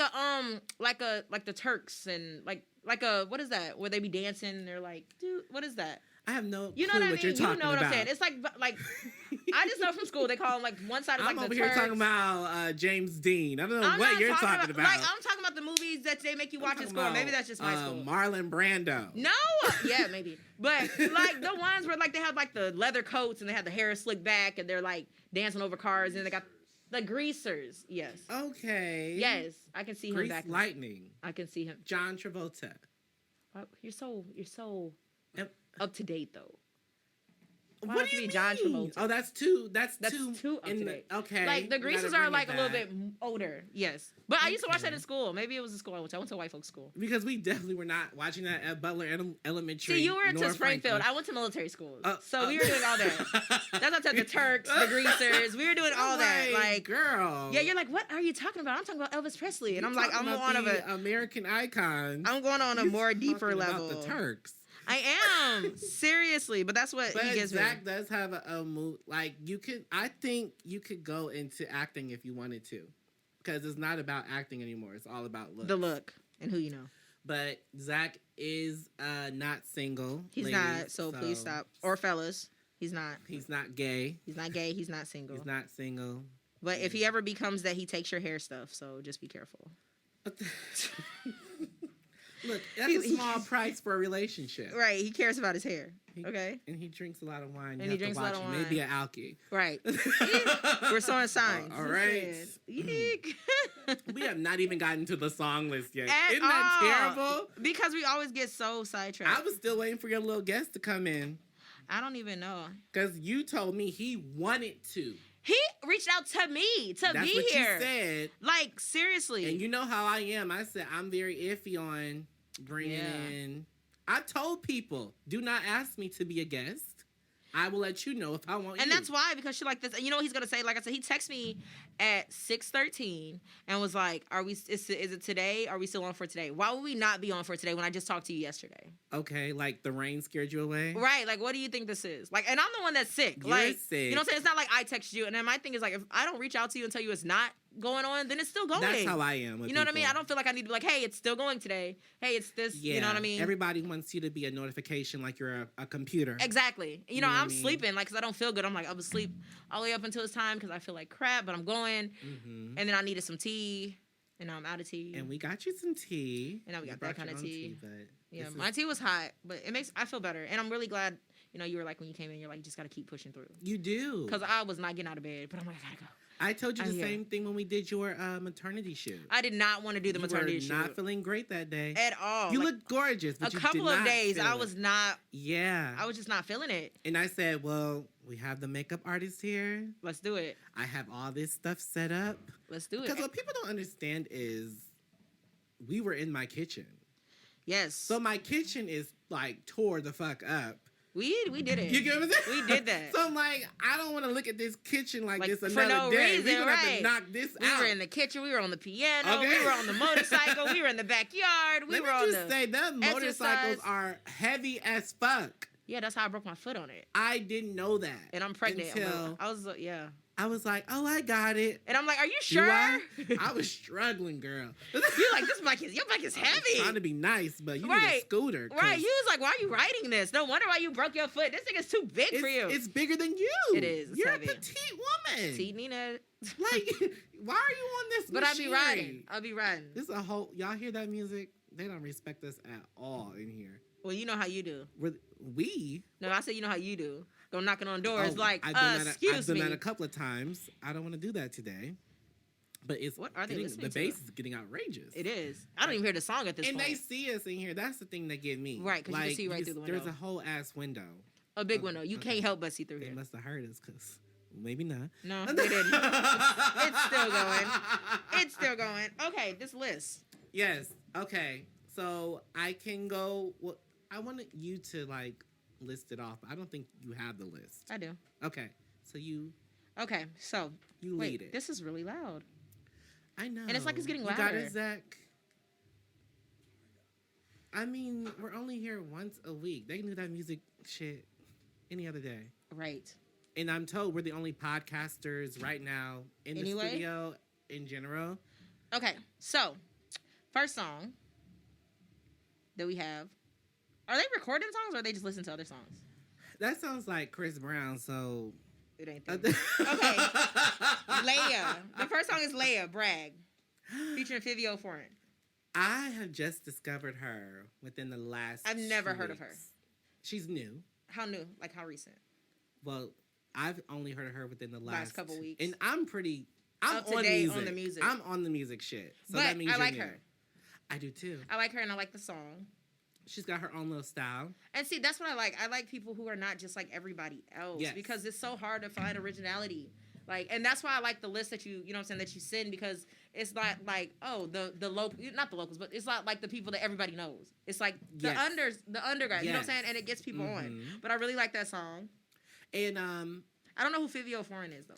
the Turks and like a what is that? Where they be dancing and they're like, dude, what is that? I have no You know clue what I what mean? you're You talking know what about. I'm saying? It's like I just know from school they call them like one side is like I'm the over Turks. here talking about James Dean. I don't know I'm what not you're talking about. Like I'm talking about the movies that they make you watch at school. Maybe that's just my school. Marlon Brando. No, yeah, maybe. But like the ones where like they have like the leather coats and they have the hair slicked back and they're like dancing over cars and they got the greasers. Yes. Okay. Yes, I can see him Grease back. Lightning. I can see him. John Travolta. Wow, you're so Yep. up to date though. Why What have do to you be John mean? Travolta? Oh, that's too too up in to the- date. Okay. Like the you gotta greasers are bring like it a little back. bit older. Yes, but I used to watch that Okay. in school. Maybe it was the school I went to. I went to white folks school. Because we definitely were not watching that at Butler Elementary. See, you were into nor Springfield. Franklin. I went to military school, so we were doing all that. That's what I said. The Turks, the greasers. We were doing all I'm that. Like, girl. yeah, you're like, what are you talking about? I'm talking about Elvis Presley, and You're I'm like, I'm talking on about of the a. American icon. I'm going on a You're more deeper talking level. about the Turks. I am seriously, but that's what But he gives Zach me. does have a move. Like you could, I think you could go into acting if you wanted to, because it's not about acting anymore. It's all about look. The look and who you know. But Zach is not single. He's ladies, not. So please stop. Or fellas, he's not. He's not gay. He's not gay. He's not single. He's not single. But if he ever becomes that, he takes your hair stuff. So just be careful. Look, that's a small price for a relationship. Right. He cares about his hair. Okay. And he drinks a lot of wine. And You he have drinks to a lot watch of him. Maybe wine. an alky. Right. We're showing signs. All right. Eek. We have not even gotten to the song list yet. At Isn't that all. terrible? Because we always get so sidetracked. I was still waiting for your little guest to come in. I don't even know. Because you told me he wanted to. He reached out to me to That's be what here. you said. Like, seriously. And you know how I am. I said I'm very iffy on bringing in. I told people, do not ask me to be a guest. I will let you know if I want you. And that's why, because she like this. And you know what he's gonna say? Like I said, he texted me at 6:13 and was like, "Are we? Is it today? Are we still on for today? Why would we not be on for today when I just talked to you yesterday? Okay, like the rain scared you away. Right? Like, what do you think this is? Like, and I'm the one that's sick. You're like, sick. you know what I'm saying? It's not like I text you. And then my thing is like, if I don't reach out to you and tell you it's not going on, then it's still going. That's how I am. With You know what I mean? people. I don't feel like I need to be like, hey, it's still going today. Hey, it's this. Yeah, You know what I mean? Everybody wants you to be a notification like you're a computer. Exactly. You know, know what I I'm mean? sleeping like because I don't feel good. I'm like, I was asleep all the way up until it's time because I feel like crap, but I'm going. Mm-hmm. And then I needed some tea, and now I'm out of tea. And we got you some tea. And now we You got that brought kind of your own tea. but Yeah, this my is- tea was hot, but I feel better. And I'm really glad, you know, you were like, when you came in, you're like, you just got to keep pushing through. You do. Because I was not getting out of bed, but I'm like, I gotta go. I told you I'm the here. same thing when we did your maternity shoot. I did not want to do the maternity You shoot. were not feeling great that day. At all. You Like, looked gorgeous, but a you couple did of not days, feel I it. was not, Yeah. I was just not feeling it. And I said, well, we have the makeup artist here. Let's do it. I have all this stuff set up. Let's do it. Because what people don't understand is we were in my kitchen. Yes. So my kitchen is like tore the fuck up. We did it. You get what I'm saying? We did that. So I'm like, I don't want to look at this kitchen like this for another no day. reason, We're gonna have right? to knock this We out. were in the kitchen. We were on the piano. Okay. We were on the motorcycle. We were in the backyard. We Let were me on just the say that motorcycles exercise. are heavy as fuck. Yeah, that's how I broke my foot on it. I didn't know that. And I'm pregnant. Until I was yeah. I was like, oh, I got it. And I'm like, are you Do sure? I was struggling, girl. You like your bike is heavy. Trying to be nice, but you need a Right. scooter. Right, you was like, why are you riding this? No wonder why you broke your foot. This thing is too big for you. It's bigger than you. It is. It's You're heavy. a petite woman. See, Nina. Like, why are you on this But I'll be machinery? riding. I'll be riding. This is a whole. Y'all hear that music? They don't respect us at all in here. Well, you know how you do. We. No, I said you know how you do. Go knocking on doors like, I've done excuse me. that a couple of times. I don't want to do that today. But it's What are they listening the to? bass is getting outrageous. It is. I don't even hear the song at this And point. they see us in here. That's the thing that get me. Right, 'cause you can see right through the There's window. a whole ass window. A big window. You Okay. can't help but see through They here. must have heard us because maybe not. No, they didn't. It's still going. It's still going. Okay, this list. Yes. Okay. So I can go. Well, I wanted you to like list it off. I don't think you have the list. I do. Okay. So you Okay, so lead wait, it. this is really loud. I know. And it's like it's getting You got louder. it, Zach. I mean, we're only here once a week. They can do that music shit any other day. Right. And I'm told we're the only podcasters right now in the Anyway? studio in general. Okay, so first song that we have. Are they recording songs or are they just listening to other songs? That sounds like Chris Brown, so. It ain't that. Okay. Leia. The first song is Leia, Brag, featuring Fivio Foreign. I have just discovered her within the last. I've never 2 heard of her. weeks. She's new. How new? Like how recent? Well, I've only heard of her within the last couple weeks. and I'm Up to on date music. on the music. I'm on the music shit. So But that means I you're like new. her. I do too. I like her and I like the song. She's got her own little style. And see, that's what I like. I like people who are not just like everybody else. Yes. Because it's so hard to find originality. Like, and that's why I like the list that you know what I'm saying, that you send, because it's not like, oh, the local, not the locals, but it's not like the people that everybody knows. It's like the Yes. under guys, you know what I'm Yes. saying? And it gets people on. Mhm. But I really like that song. And I don't know who Fivio Foreign is though.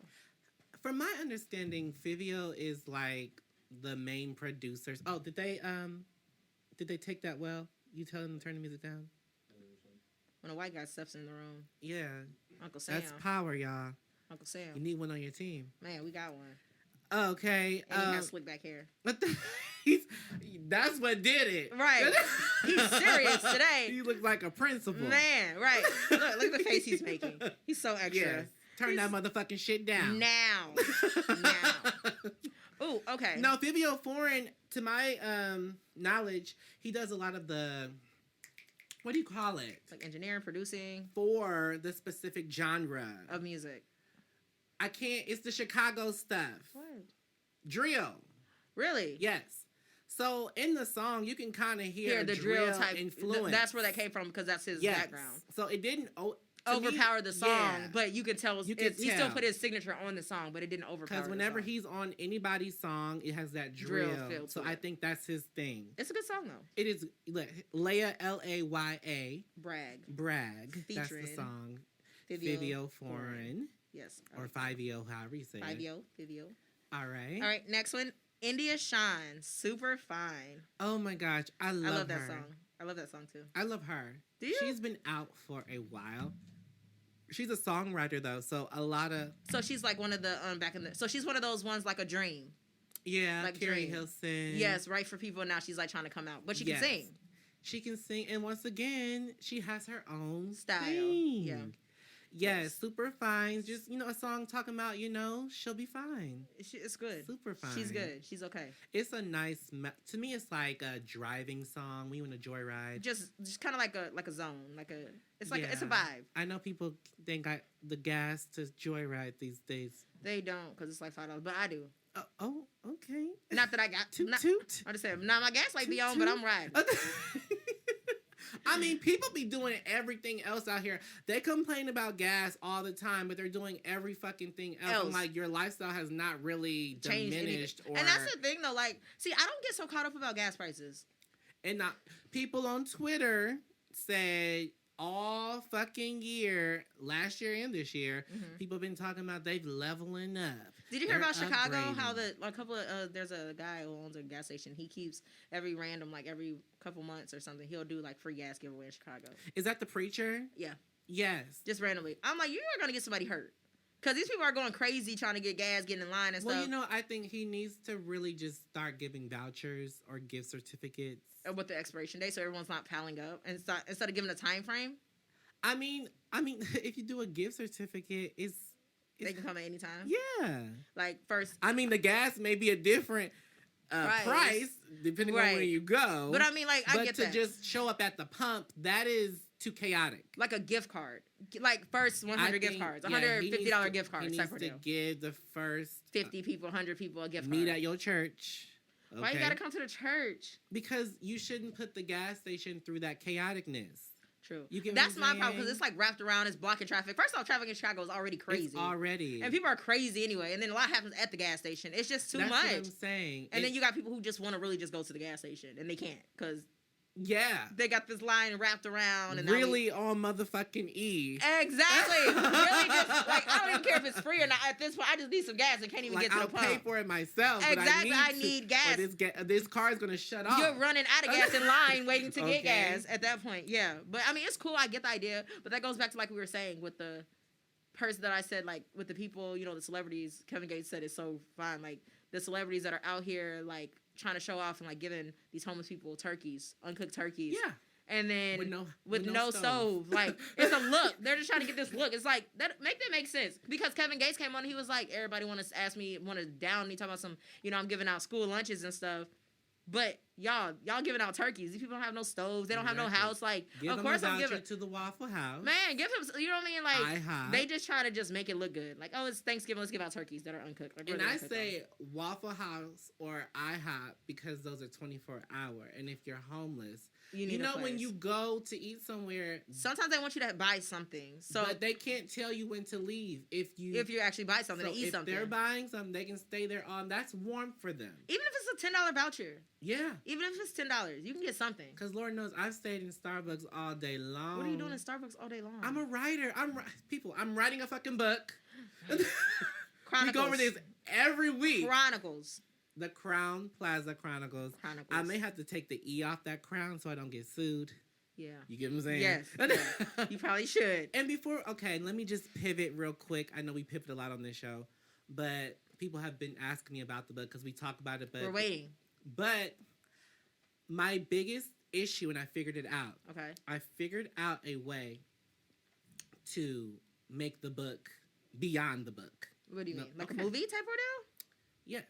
from my understanding, Fivio is like the main producers. Oh, did they take that well? You tell them to turn the music down? When a white guy steps in the room. Yeah. Uncle Sam. That's power, y'all. Uncle Sam. You need one on your team. Man, we got one. Okay. And he has slick back hair. That's what did it. Right. He's serious today. He looks like a principal. Man, right. Look at the face he's making. He's so extra. Yes. Turn that motherfucking shit down. Now. Ooh, okay. No, Fivio Foreign, to my knowledge, he does a lot of the, what do you call it? Like engineering, producing. For the specific genre. Of music. I can't, it's the Chicago stuff. What? Drill. Really? Yes. So in the song, you can kind of hear the drill type influence. That's where that came from, because that's his background. So it didn't Overpower the song, yeah. but you can tell You can he still tell. put his signature on the song, but it didn't overpower. Because whenever he's on anybody's song, it has that drill. feel to So it. I think that's his thing. It's a good song though. It is Leia, Laya, Brag. Brag. That's Featuring the song. Fivio Fivio Foreign. Yes. Or Fivio, however you say it. Fivio. All right. All right, next one. India Shine, Super Fine. Oh my gosh, I love that her. song. I love that song too. I love her. Do you? She's been out for a while. She's a songwriter though, so a lot of So she's like one of the so she's one of those ones like a dream. like Carrie Dream. Hilson. Yes, right, for people now she's like trying to come out, but she can Yes. sing. She can sing, and once again, she has her own Style. thing. Yeah. Yes, super fine. Just a song talking about she'll be fine. It's good. Super fine. She's good. She's okay. It's a nice. To me, it's like a driving song. We want to joyride. Just kind of like a zone, it's a Yeah. vibe. I know people think the gas to joyride these days. They don't, because it's like $5, but I do. Oh, okay. Not that I got Toot not, toot. I just said not my gas light be Toot, on, but toot. I'm riding. I mean, people be doing everything else out here. They complain about gas all the time, but they're doing every fucking thing else. I'm like, your lifestyle has not really Changed diminished. anything. And that's the thing, though. Like, see, I don't get so caught up about gas prices. And not people on Twitter said, all fucking year, last year and this year, Mm-hmm. people have been talking about they've leveling up. Did you hear They're about Chicago? upgrading. How a couple of there's a guy who owns a gas station. He keeps every couple months or something. He'll do like free gas giveaway in Chicago. Is that the preacher? Yeah, Yes. just randomly. I'm like, you are gonna get somebody hurt because these people are going crazy trying to get gas, getting in line and Well, stuff. you know, I think he needs to really just start giving vouchers or gift certificates. With the expiration date, so everyone's not piling up, and instead of giving a time frame, I mean, if you do a gift certificate, they can come at any time. yeah. Like first, I mean, the gas may be a different price depending on where you go. but I mean, like I get to that. just show up at the pump, that is too chaotic. Like a gift card, like first 100 gift cards, $150 gift cards. He needs to give the first 50 people, 100 people a gift meet card. at your church. Okay? Why you gotta come to the church? Because you shouldn't put the gas station through that chaoticness. True. You get That's what I'm my problem because saying? it's like wrapped around, it's blocking traffic. First off, traffic in Chicago is already crazy. It's already. And people are crazy anyway. And then a lot happens at the gas station. It's just too That's much. what I'm saying. And then you got people who just want to really just go to the gas station and they can't because yeah. they got this line wrapped around. And Really on motherfucking E. Exactly. Really just, like, I don't even care if it's free or not. At this point, I just need some gas and can't even get to I'll the pump. pay for it myself. Exactly. But I need gas. Or this car is going to shut off. You're running out of gas in line waiting to Okay. get gas at that point. Yeah. But I mean, it's cool. I get the idea. But that goes back to like we were saying with the person that I said, like with the people, you know, the celebrities, Kevin Gates said it's so fine. Like the celebrities that are out here, like trying to show off and like giving these homeless people turkeys, uncooked turkeys. Yeah. And then with no stove. Like it's a look. They're just trying to get this look. It's like that make sense. Because Kevin Gates came on, he was like, everybody want to down me, talk about some, you know, I'm giving out school lunches and stuff. But y'all giving out turkeys. These people don't have no stoves. They don't have no house. Like, Give of course them a I'm voucher giving. to the Waffle House. Man, give him. You know what I mean? Like, IHOP. they just try to just make it look good. Like, oh, it's Thanksgiving. Let's give out turkeys that are uncooked. Like, And really I uncooked say Waffle House or IHOP because those are 24 hour. And if you're homeless, you need know a when place. you go to eat somewhere, Sometimes they want you to buy something. So but they can't tell you when to leave if you actually buy something so and eat if something. they're buying something, they can stay there on. That's warm for them. Even if it's a $10 voucher. Yeah. Even if it's $10, you can get something. Because Lord knows I've stayed in Starbucks all day long. What are you doing in Starbucks all day long? I'm a writer. I'm writing a fucking book. Chronicles. We go over this every week. Chronicles. The Crown Plaza Chronicles. I may have to take the E off that crown so I don't get sued. Yeah. You get what I'm saying? Yes. Yeah. You probably should. And let me just pivot real quick. I know we pivot a lot on this show, but people have been asking me about the book because we talk about it. But we're waiting. But my biggest issue, and I figured it out. Okay. I figured out a way to make the book beyond the book. What do you mean? Like a movie type ordeal? Yes.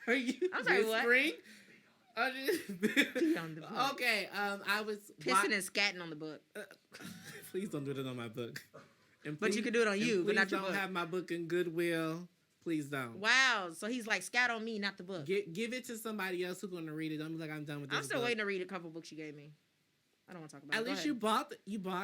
Are you I'm sorry, whispering? Beyond the book. Okay. I was pissing and scatting on the book. Please don't do it on my book. And but please, you can do it on you, but not your book. Don't have my book in Goodwill. Please don't. Wow. So he's like, scat on me, not the book. Give it to somebody else who's going to read it. Don't be like, I'm done with this. I'm still book. waiting to read a couple books you gave me. I don't want to talk about it. At least you bought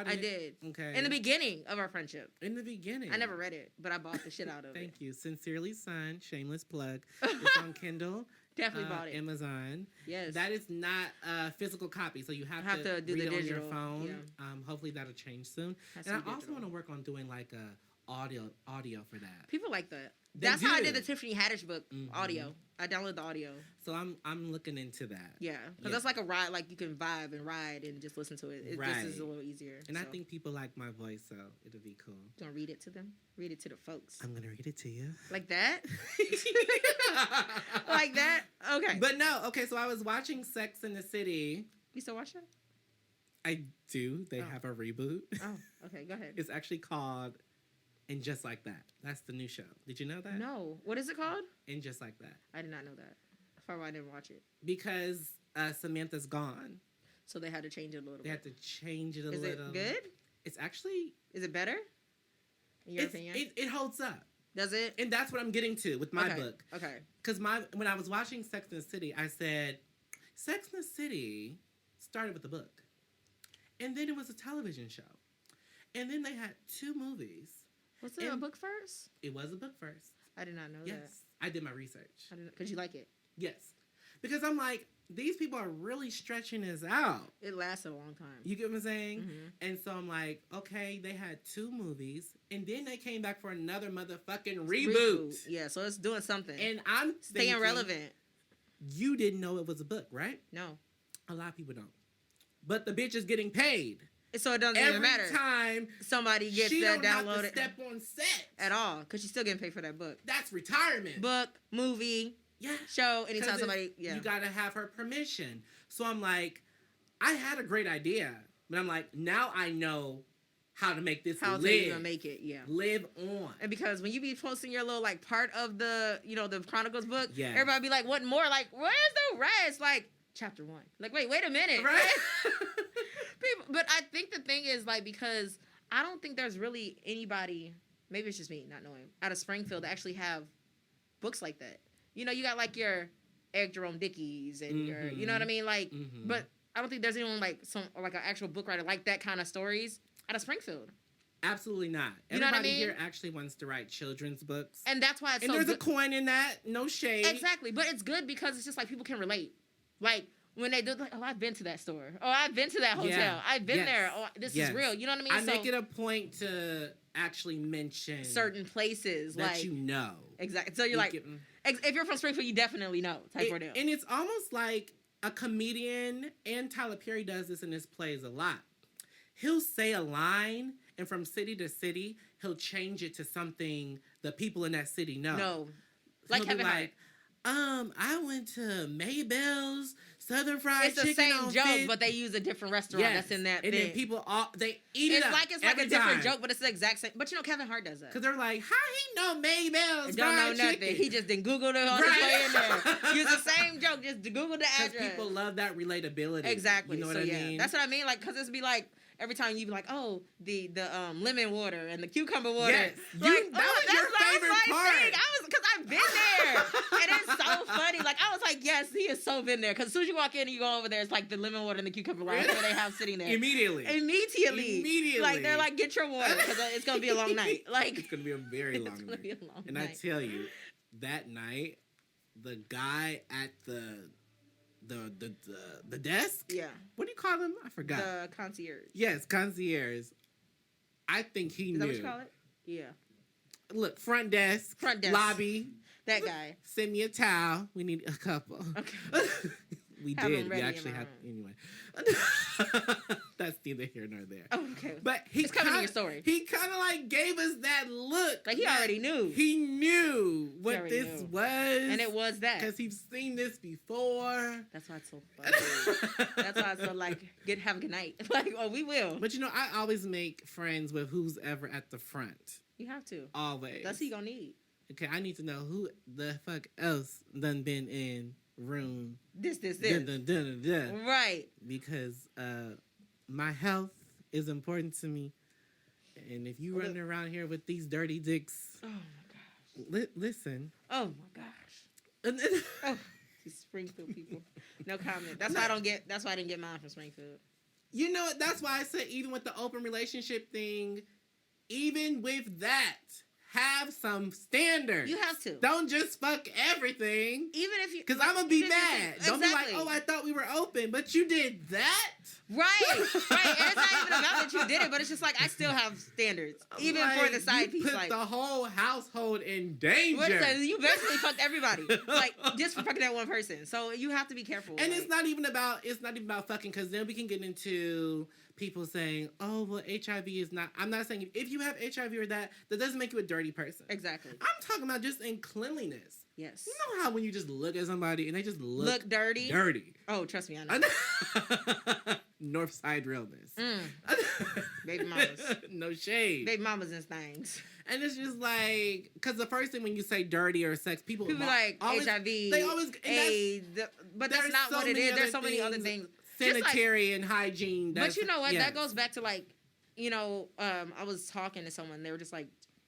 it. I did. Okay. In the beginning of our friendship. In the beginning. I never read it, but I bought the shit out of it. Thank you. Sincerely signed. Shameless plug. It's on Kindle. Definitely bought it. Amazon. Yes. That is not a physical copy, so you have to do read the it digital on your phone. Yeah. Hopefully that'll change soon. And I also want to work on doing like a audio for that. People like that. They That's do. how I did the Tiffany Haddish book audio. I downloaded the audio. So I'm looking into that. Yeah, because that's like a ride. Like you can vibe and ride and just listen to it. This is a little easier. And I think people like my voice, so it'll be cool. Don't read it to them. Read it to the folks. I'm gonna read it to you. Like that. Like that. Okay. But no. Okay. So I was watching Sex in the City. You still watch that? I do. They have a reboot. Oh. Okay. Go ahead. It's actually called And Just Like That. That's the new show. Did you know that? No. What is it called? And Just Like That. I did not know that. That's why I didn't watch it. Because Samantha's gone. So they had to change it a little bit. They had to change it a little. Is it good? It's actually... Is it better? In your opinion? It holds up. Does it? And that's what I'm getting to with my book. Okay. Because when I was watching Sex and the City, I said, Sex and the City started with a book. And then it was a television show. And then they had 2 movies. Was it a book first? It was a book first. I did not know that. Yes. I did my research. Because you like it. Yes. Because I'm like, these people are really stretching this out. It lasted a long time. You get what I'm saying? Mm-hmm. And so I'm like, okay, they had 2 movies, and then they came back for another motherfucking reboot. Yeah, so it's doing something. And I'm staying thinking, relevant. You didn't know it was a book, right? No. A lot of people don't. But the bitch is getting paid. So it doesn't even matter. Every time somebody gets she that don't have downloaded. to step on set. At all. Because she's still getting paid for that book. That's retirement. Book, movie, show, anytime somebody, you gotta have her permission. So I'm like, I had a great idea, but I'm like, now I know how to make this how live. to even make it, live on. And because when you be posting your little like part of the, the Chronicles book, Yeah. everybody be like, what more? Like, where's the rest? Like, chapter 1. Like, wait a minute. Right? People, but I think the thing is like, because I don't think there's really anybody, maybe it's just me not knowing, out of Springfield that actually have books like that. You got like your Eric Jerome Dickies and your, you know what I mean? Like, but I don't think there's anyone like an actual book writer like that kind of stories out of Springfield. Absolutely not. You know what I Everybody mean? here actually wants to write children's books. And that's why it's and so there's good. a coin in that. No shade. Exactly. But it's good because it's just like people can relate. Like, when they do, like, oh, I've been to that store. Oh, I've been to that hotel. Yeah. I've been there. Oh, this is real. You know what I mean? I make it a point to actually mention certain places. that like, you know. Exactly. So you're like, if you're from Springfield, you definitely know type ordeal. And it's almost like a comedian, and Tyler Perry does this in his plays a lot. He'll say a line, and from city to city, he'll change it to something the people in that city know. No. So like Kevin Hart. I went to Maybell's Southern Fried Chicken. It's the same on joke, Fifth. but they use a different restaurant that's in that and thing. then people they eat it it's up. It's like a different joke, but it's the exact same. But Kevin Hart does that. Because they're like, how he know Maybell's don't know fried nothing. chicken? He just didn't Google it on his way in there. Use the same joke, just Google the address. Because people love that relatability. Exactly. You know so what I mean? That's what I mean. Like, because it's be like, every time you be like, oh, the lemon water and the cucumber water. Yes. Like, that was your favorite part. Thing. Because I've been there. And it's so funny. Like, I was like, yes, he is so been there. Because as soon as you walk in and you go over there, it's like the lemon water and the cucumber water that they have sitting there. Immediately. Like, they're like, get your water because it's going to be a long night. Like, it's going to be a very long night. And I tell you, that night, the guy at the desk? Yeah. What do you call him? I forgot. The concierge. Yes, concierge. I think he knew. Is that what you call it? Yeah. Look, front desk. Lobby. That guy. Send me a towel. We need a couple. Okay. We have did. We actually had. Anyway. That's neither here nor there. Oh, okay. But it's coming in your story. He kind of like gave us that look. Like he already knew. He knew what this was. And it was that. Because he's seen this before. That's why it's so funny. That's why it's so like, have a good night. Like, oh, we will. But I always make friends with who's ever at the front. You have to. Always. That's who you gonna need. Okay, I need to know who the fuck else done been in room. This. Right. Because my health is important to me. And if you running around here with these dirty dicks. Oh my gosh. Listen. Oh my gosh. Oh, these Springfield people. No comment. That's why that's why I didn't get mine from Springfield. You know, that's why I said even with the open relationship thing, even with that, have some standards. You have to. Don't just fuck everything. Even if you... Because I'm going to be mad. Don't be like, exactly. oh, I thought we were open, but you did that? Right. And it's not even about that you did it, but it's just like, I still have standards. Even like, for the side piece. You put the whole household in danger. You basically fucked everybody. Like, just for fucking that one person. So you have to be careful. And it's not even about fucking, because then we can get into... people saying, oh, well, HIV is not... I'm not saying if you have HIV or that doesn't make you a dirty person. Exactly. I'm talking about just in cleanliness. Yes. You know how when you just look at somebody and they just look dirty? Dirty. Oh, trust me, I know. Northside realness. Baby mamas. No shade. Baby mamas and things. And it's just like... Because the first thing when you say dirty or sex, people like always, HIV, they always... AIDS, but that's not what it is. There's so many other things. Sanitary and hygiene. But you know what? Yes. That goes back to like, I was talking to someone. They were just like,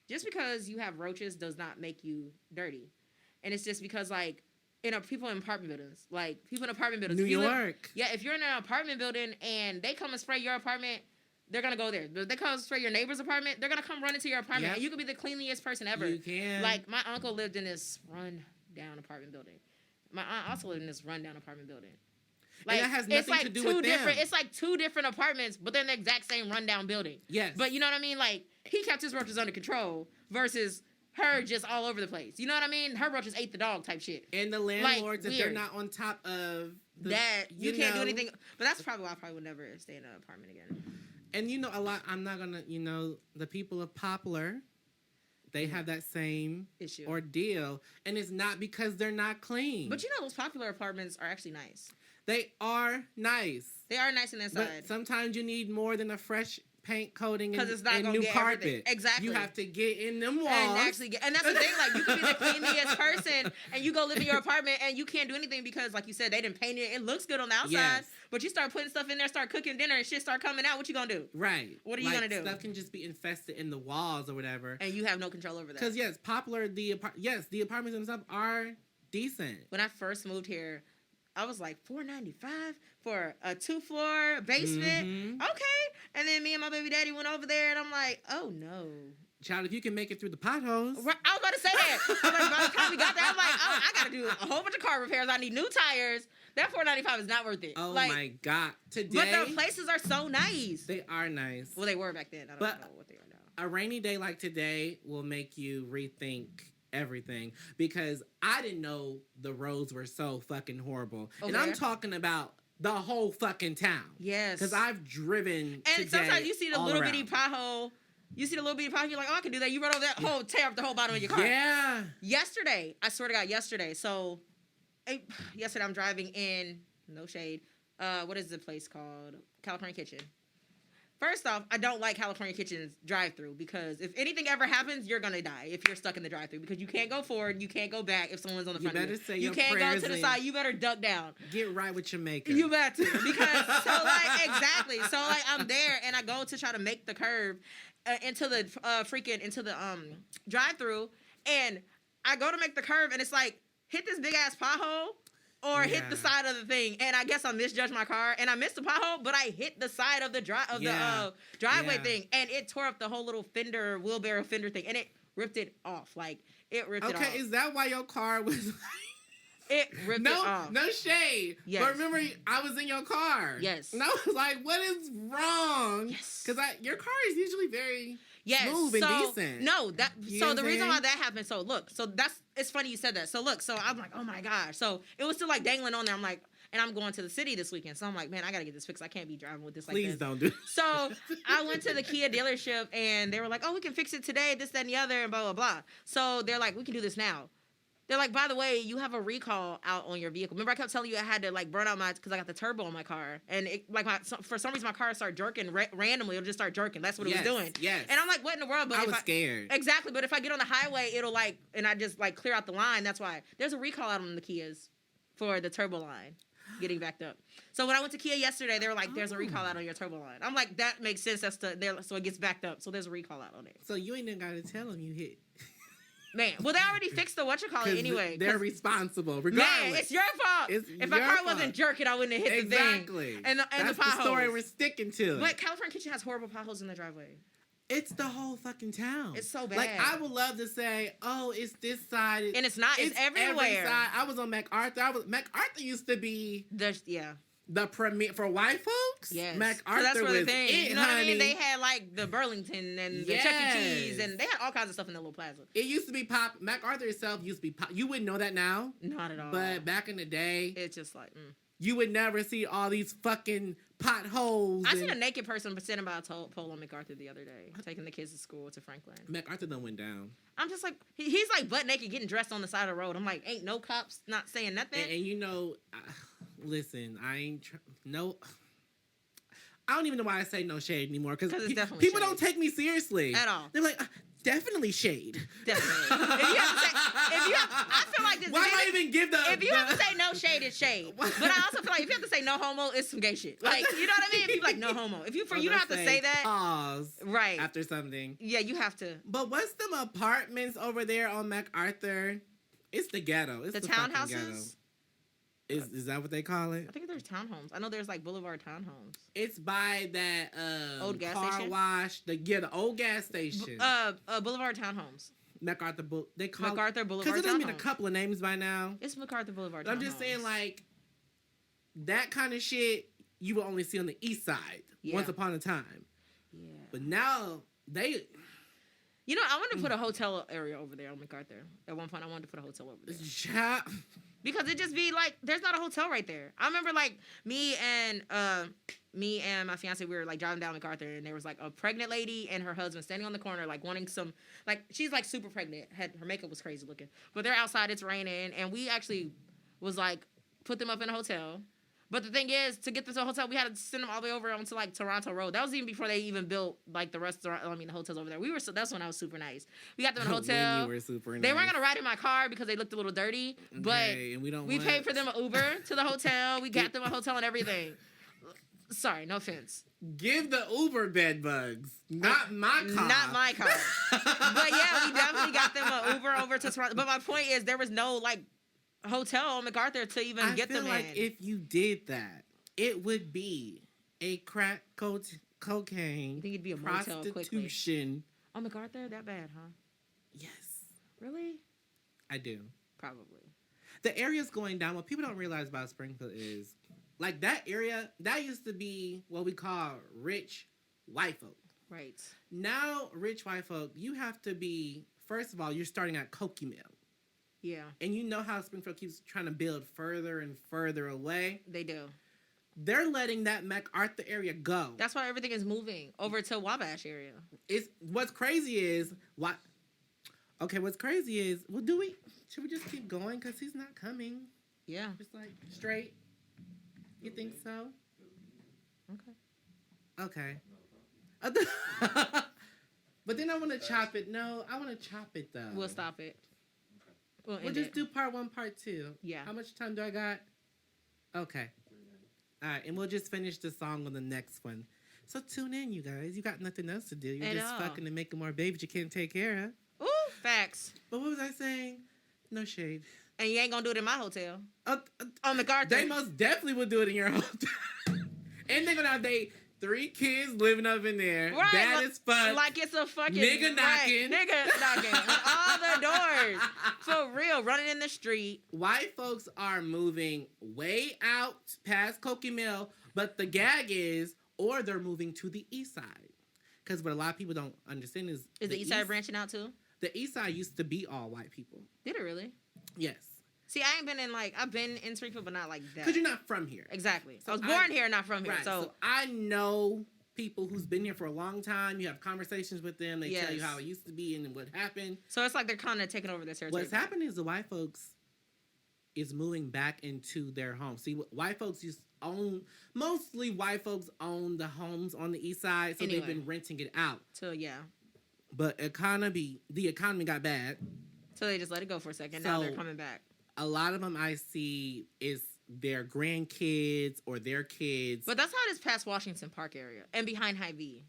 just because you have roaches does not make you dirty. And it's just because like, people in apartment buildings, New York. If you're in an apartment building and they come and spray your apartment, they're going to go there. They come spray your neighbor's apartment, they're going to come run into your apartment. Yep. And you could be the cleanliest person ever. You can. Like my uncle lived in this run down apartment building. My aunt also lived in this rundown apartment building. Like, and that has nothing it's like to do two with different. them. It's like two different apartments, but they're in the exact same rundown building. Yes. But you know what I mean? Like, he kept his roaches under control versus her just all over the place. You know what I mean? Her roaches ate the dog type shit. And the landlords, if they're not on top of that, you can't do anything. But that's probably why I probably would never stay in an apartment again. And you know, I'm not gonna, the people of Poplar, they have that same issue ordeal, and it's not because they're not clean. But those popular apartments are actually nice. They are nice. They are nice on the inside. But sometimes you need more than a fresh paint coating and, it's not and new carpet. Everything. Exactly. You have to get in them walls. And that's the thing. Like, you could be the cleanest person, and you go live in your apartment, and you can't do anything because, like you said, they didn't paint it. It looks good on the outside. Yes. But you start putting stuff in there, start cooking dinner, and shit start coming out. What you gonna do? Right. What are you gonna do? Stuff can just be infested in the walls or whatever. And you have no control over that. Because, yes, Poplar, the apartments themselves are decent. When I first moved here, I was like, $4.95 for a 2-floor basement? Mm-hmm. Okay. And then me and my baby daddy went over there, and I'm like, oh, no. Child, if you can make it through the potholes. Right, I was about to say that. I was like, by the time we got there, I'm like, oh, I got to do a whole bunch of car repairs. I need new tires. That $4.95 is not worth it. Oh, like, my God. Today. But the places are so nice. They are nice. Well, they were back then. I don't know what they are now. A rainy day like today will make you rethink everything, because I didn't know the roads were so fucking horrible. Okay. And I'm talking about the whole fucking town. Yes. Because I've driven and sometimes you see the little bitty pothole. You see the little bitty pothole, you're like, oh, I can do that. You run over that whole, tear up the whole bottom of your car. Yeah. Yesterday, I swear to God, yesterday. So, yesterday I'm driving in, no shade, what is the place called? California Kitchen. First off, I don't like California Kitchen's drive-through, because if anything ever happens, you're gonna die if you're stuck in the drive-through, because you can't go forward, you can't go back if someone's on the front of you. You can't go to the side. You better duck down. Get right with your maker. You better, because exactly. So I'm there and I go to try to make the curve into the drive-through, and I go to make the curve, and it's like, hit this big ass pothole. Or hit the side of the thing, and I guess I misjudged my car, and I missed the pothole, but I hit the side of the driveway thing, and it tore up the whole little wheelbarrow fender thing, and it ripped it off. Like, it ripped it off. Okay, is that why your car was? It ripped it off. No shade. Yes. But remember, I was in your car. Yes. And I was like, what is wrong? Yes. Because your car is usually very smooth and decent. No, the reason why that happened, it's funny you said that. So look, so I'm like, oh my gosh. So it was still like dangling on there. I'm like, and I'm going to the city this weekend. So I'm like, man, I got to get this fixed. I can't be driving with this like this. Please don't do it. So I went to the Kia dealership, and they were like, oh, we can fix it today, this, that, and the other, and blah, blah, blah. So they're like, we can do this now. They're like, by the way, you have a recall out on your vehicle. Remember, I kept telling you I had to like burn out because I got the turbo on my car, and it, like for some reason my car started jerking randomly. It'll just start jerking. That's what it was doing. Yes. And I'm like, what in the world? But I was scared. Exactly. But if I get on the highway, it'll like, and I just like clear out the line. That's why there's a recall out on the Kias for the turbo line getting backed up. So when I went to Kia yesterday, they were like, there's a recall out on your turbo line. I'm like, that makes sense. So it gets backed up. So there's a recall out on it. So you ain't even got to tell them you hit. Man, well, they already fixed the whatchamacallit anyway. They're responsible, regardless. Man, it's your fault. If my car wasn't jerking, I wouldn't have hit the thing. Exactly. And that's the potholes. The story we're sticking to. But California Kitchen has horrible potholes in the driveway. It's the whole fucking town. It's so bad. Like, I would love to say, oh, it's this side. And it's not. It's everywhere. Every side. I was on MacArthur. MacArthur used to be... The premiere for white folks. Yes, MacArthur that's where was the thing. it, you know honey. what I mean? They had like the Burlington and the Chuck E. Cheese, and they had all kinds of stuff in the little plaza. It used to be pop. MacArthur itself used to be pop. You wouldn't know that now. Not at all. But back in the day, it's just like you would never see all these fucking potholes. I seen a naked person sitting by a pole on MacArthur the other day, taking the kids to school to Franklin. MacArthur done went down. I'm just like, he's like butt naked, getting dressed on the side of the road. I'm like, ain't no cops not saying nothing. And you know, listen, I ain't no. I don't even know why I say no shade anymore, because people don't take me seriously at all. They're like, definitely shade. Definitely. I feel like this. Why do I even give the? If you have to say no shade, it's shade. But I also feel like if you have to say no homo, it's some gay shit. Like, you know what I mean? If you like no homo, if you don't have to say that. Pause. Right. After something. Yeah, you have to. But what's them apartments over there on MacArthur? It's the ghetto. It's the townhouses. Ghetto. Is that what they call it? I think there's townhomes. I know there's like Boulevard townhomes. It's by that old gas car station? wash. The old gas station. Boulevard townhomes. MacArthur Boulevard. They call MacArthur Boulevard. because it has been a townhomes. couple of names by now. It's MacArthur Boulevard. I'm just saying, townhomes. like, that kind of shit you will only see on the east side once upon a time. Yeah. But now they. You know, I wanted to put a hotel area over there on MacArthur. At one point, I wanted to put a hotel over there. Because it just be like, there's not a hotel right there. I remember like me and my fiance, we were like driving down MacArthur, and there was like a pregnant lady and her husband standing on the corner, like wanting some, like she's like super pregnant. Her makeup was crazy looking, but they're outside. It's raining, and we actually was like put them up in a hotel. But the thing is, to get them to a hotel, we had to send them all the way over onto like Toronto Road. That was even before they even built like the restaurant. I mean, the hotels over there. That's when I was super nice. We got them in a hotel. When you were super nice. They weren't gonna ride in my car because they looked a little dirty. But and we paid for them an Uber to the hotel. We got them a hotel and everything. Sorry, no offense. Give the Uber bed bugs, not my car. Not my car. But yeah, we definitely got them an Uber over to Toronto. But my point is, there was no like hotel on MacArthur to even get them in. I feel like if you did that, it would be a crack cocaine You think it'd be a motel quickly? prostitution. Oh, MacArthur, that bad, huh? Yes, Really? I do. Probably. The area's going down. What people don't realize about Springfield is, like, that area, that used to be what we call rich white folk. Right. Now, rich white folk, you have to be, first of all, you're starting at Cokie Mill. Yeah, And you know how Springfield keeps trying to build further and further away. they do. They're letting that MacArthur area go. That's why everything is moving over to Wabash area. It's what's crazy is what. Okay, what's crazy is, well, should we just keep going because he's not coming? Yeah. Just like straight. You think so? Okay. Okay. But then I want to chop it. No, I want to chop it though. We'll stop it. We'll We'll end just it. do part 1, part 2. Yeah. How much time do I got? Okay. All right, and we'll just finish the song on the next one. So tune in, you guys. You got nothing else to do. You're At just all. fucking and making more babies you can't take care of. Ooh, facts. But what was I saying? No shade. And you ain't gonna do it in my hotel. Uh, On MacArthur. they most definitely would do it in your hotel. And they're gonna have 3 kids living up in there. Right, Bad as fuck. Like it's a fucking Nigga knocking. Nigga knocking on all the doors. For real, running in the street. White folks are moving way out past Cokie Mill, but the gag is, or they're moving to the east side. Because what a lot of people don't understand is the east side branching out too? The east side used to be all white people. Did it really? Yes. See, I ain't been in I've been in Springfield, but not like that. Because you're not from here. Exactly. So I was born here, not from here. Right. So I know people who's been here for a long time. You have conversations with them. They tell you how it used to be and what happened. So it's like they're kind of taking over their territory. What's happening is the white folks is moving back into their homes. See, white folks mostly white folks own the homes on the east side, so they've been renting it out. So yeah. But the economy got bad. So they just let it go for a second. Now they're coming back. A lot of them I see is their grandkids or their kids. But that's how it is past Washington Park area and behind Hy-Vee.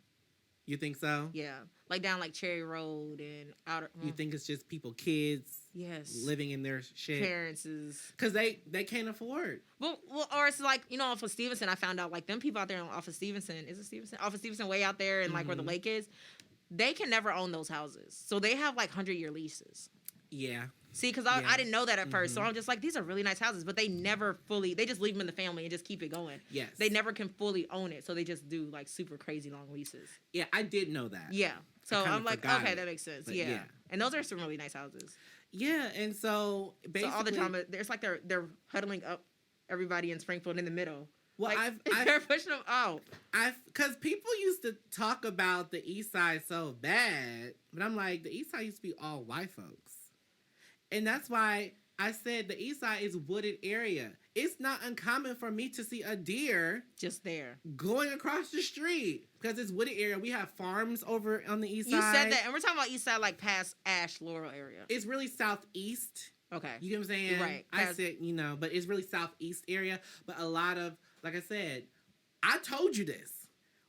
You think so? Yeah. Like down Cherry Road and outer. You think it's just kids yes, living in their shit? Parents is. Because they can't afford. Well, or it's like, off of Stevenson, I found out them people out there off of Stevenson. Is it Stevenson? Off of Stevenson way out there and where the lake is. They can never own those houses. So they have 100-year leases. Yeah. See, because I didn't know that at first. So I'm just like, these are really nice houses, but they never they just leave them in the family and just keep it going. Yes. They never can fully own it. So they just do super crazy long leases. Yeah, I did know that. Yeah. So I'm like, okay, that makes sense. But Yeah. And those are some really nice houses. Yeah, and so basically. So all the time, it's like they're huddling up everybody in Springfield in the middle. Well, they're pushing them out. Because people used to talk about the East Side so bad, but I'm like, the East Side used to be all white folks, and that's why I said the East Side is wooded area. It's not uncommon for me to see a deer just there going across the street because it's wooded area. We have farms over on the East Side. You said that, and we're talking about East Side, past Ash Laurel area. It's really southeast. Okay, you get what I'm saying? Right. I said but it's really southeast area. But a lot of, like I said, I told you this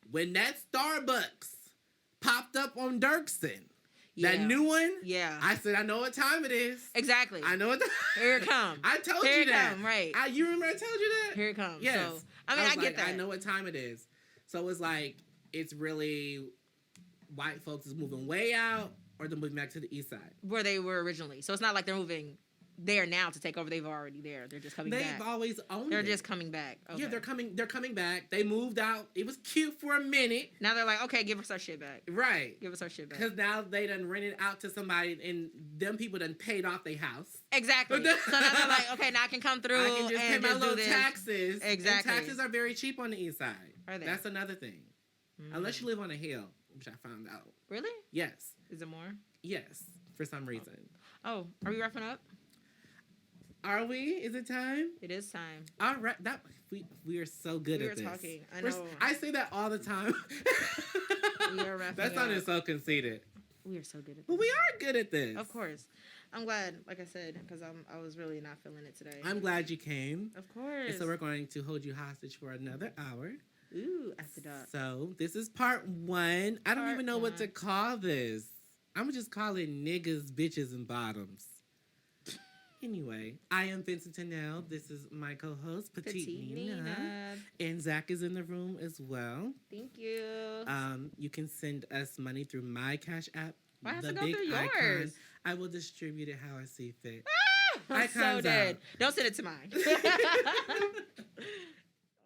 when that Starbucks popped up on Dirksen. That new one? Yeah. I said, I know what time it is. Exactly. I know what time. Here it comes. I told Here you it that. Come, right. You remember I told you that? Here it comes. Yes. So, I get that. I know what time it is. So it's it's really white folks is moving way out Or they're moving back to the east side. Where they were originally. So it's not like they're moving there now to take over. They've already there. They're just coming back. They've always owned They're it. just coming back. Okay. Yeah, they're coming back. They moved out. It was cute for a minute. Now they're like, okay, give us our shit back. Right. Give us our shit back. Because now they done rented out to somebody and them people done paid off their house. Exactly. So now they're like, okay, now I can come through I can just pay and my just do little this. taxes. Exactly. And taxes are very cheap on the east side. Are they? That's another thing. Unless you live on a hill, which I found out. Really? Yes. Is it more? Yes. For some reason. Oh, are we wrapping up? Are we? Is it time? It is time. All right. We are so good at this. We were talking. I know. I say that all the time. We are wrapping That sounded so conceited. We are so good at this. But we are good at this. Of course. I'm glad, like I said, because I was really not feeling it today. I'm glad you came. Of course. And so we're going to hold you hostage for another hour. Ooh, after dark. So this is part 1. I don't even know what to call this. I'm going to just call it niggas, bitches, and bottoms. Anyway, I am Vincent-Tennell. This is my co-host, Petite Nina. And Zach is in the room as well. Thank you. You can send us money through my Cash App. Why have the to go big through yours? icon. I will distribute it how I see fit. I'm so Icons dead. out. Don't send it to mine.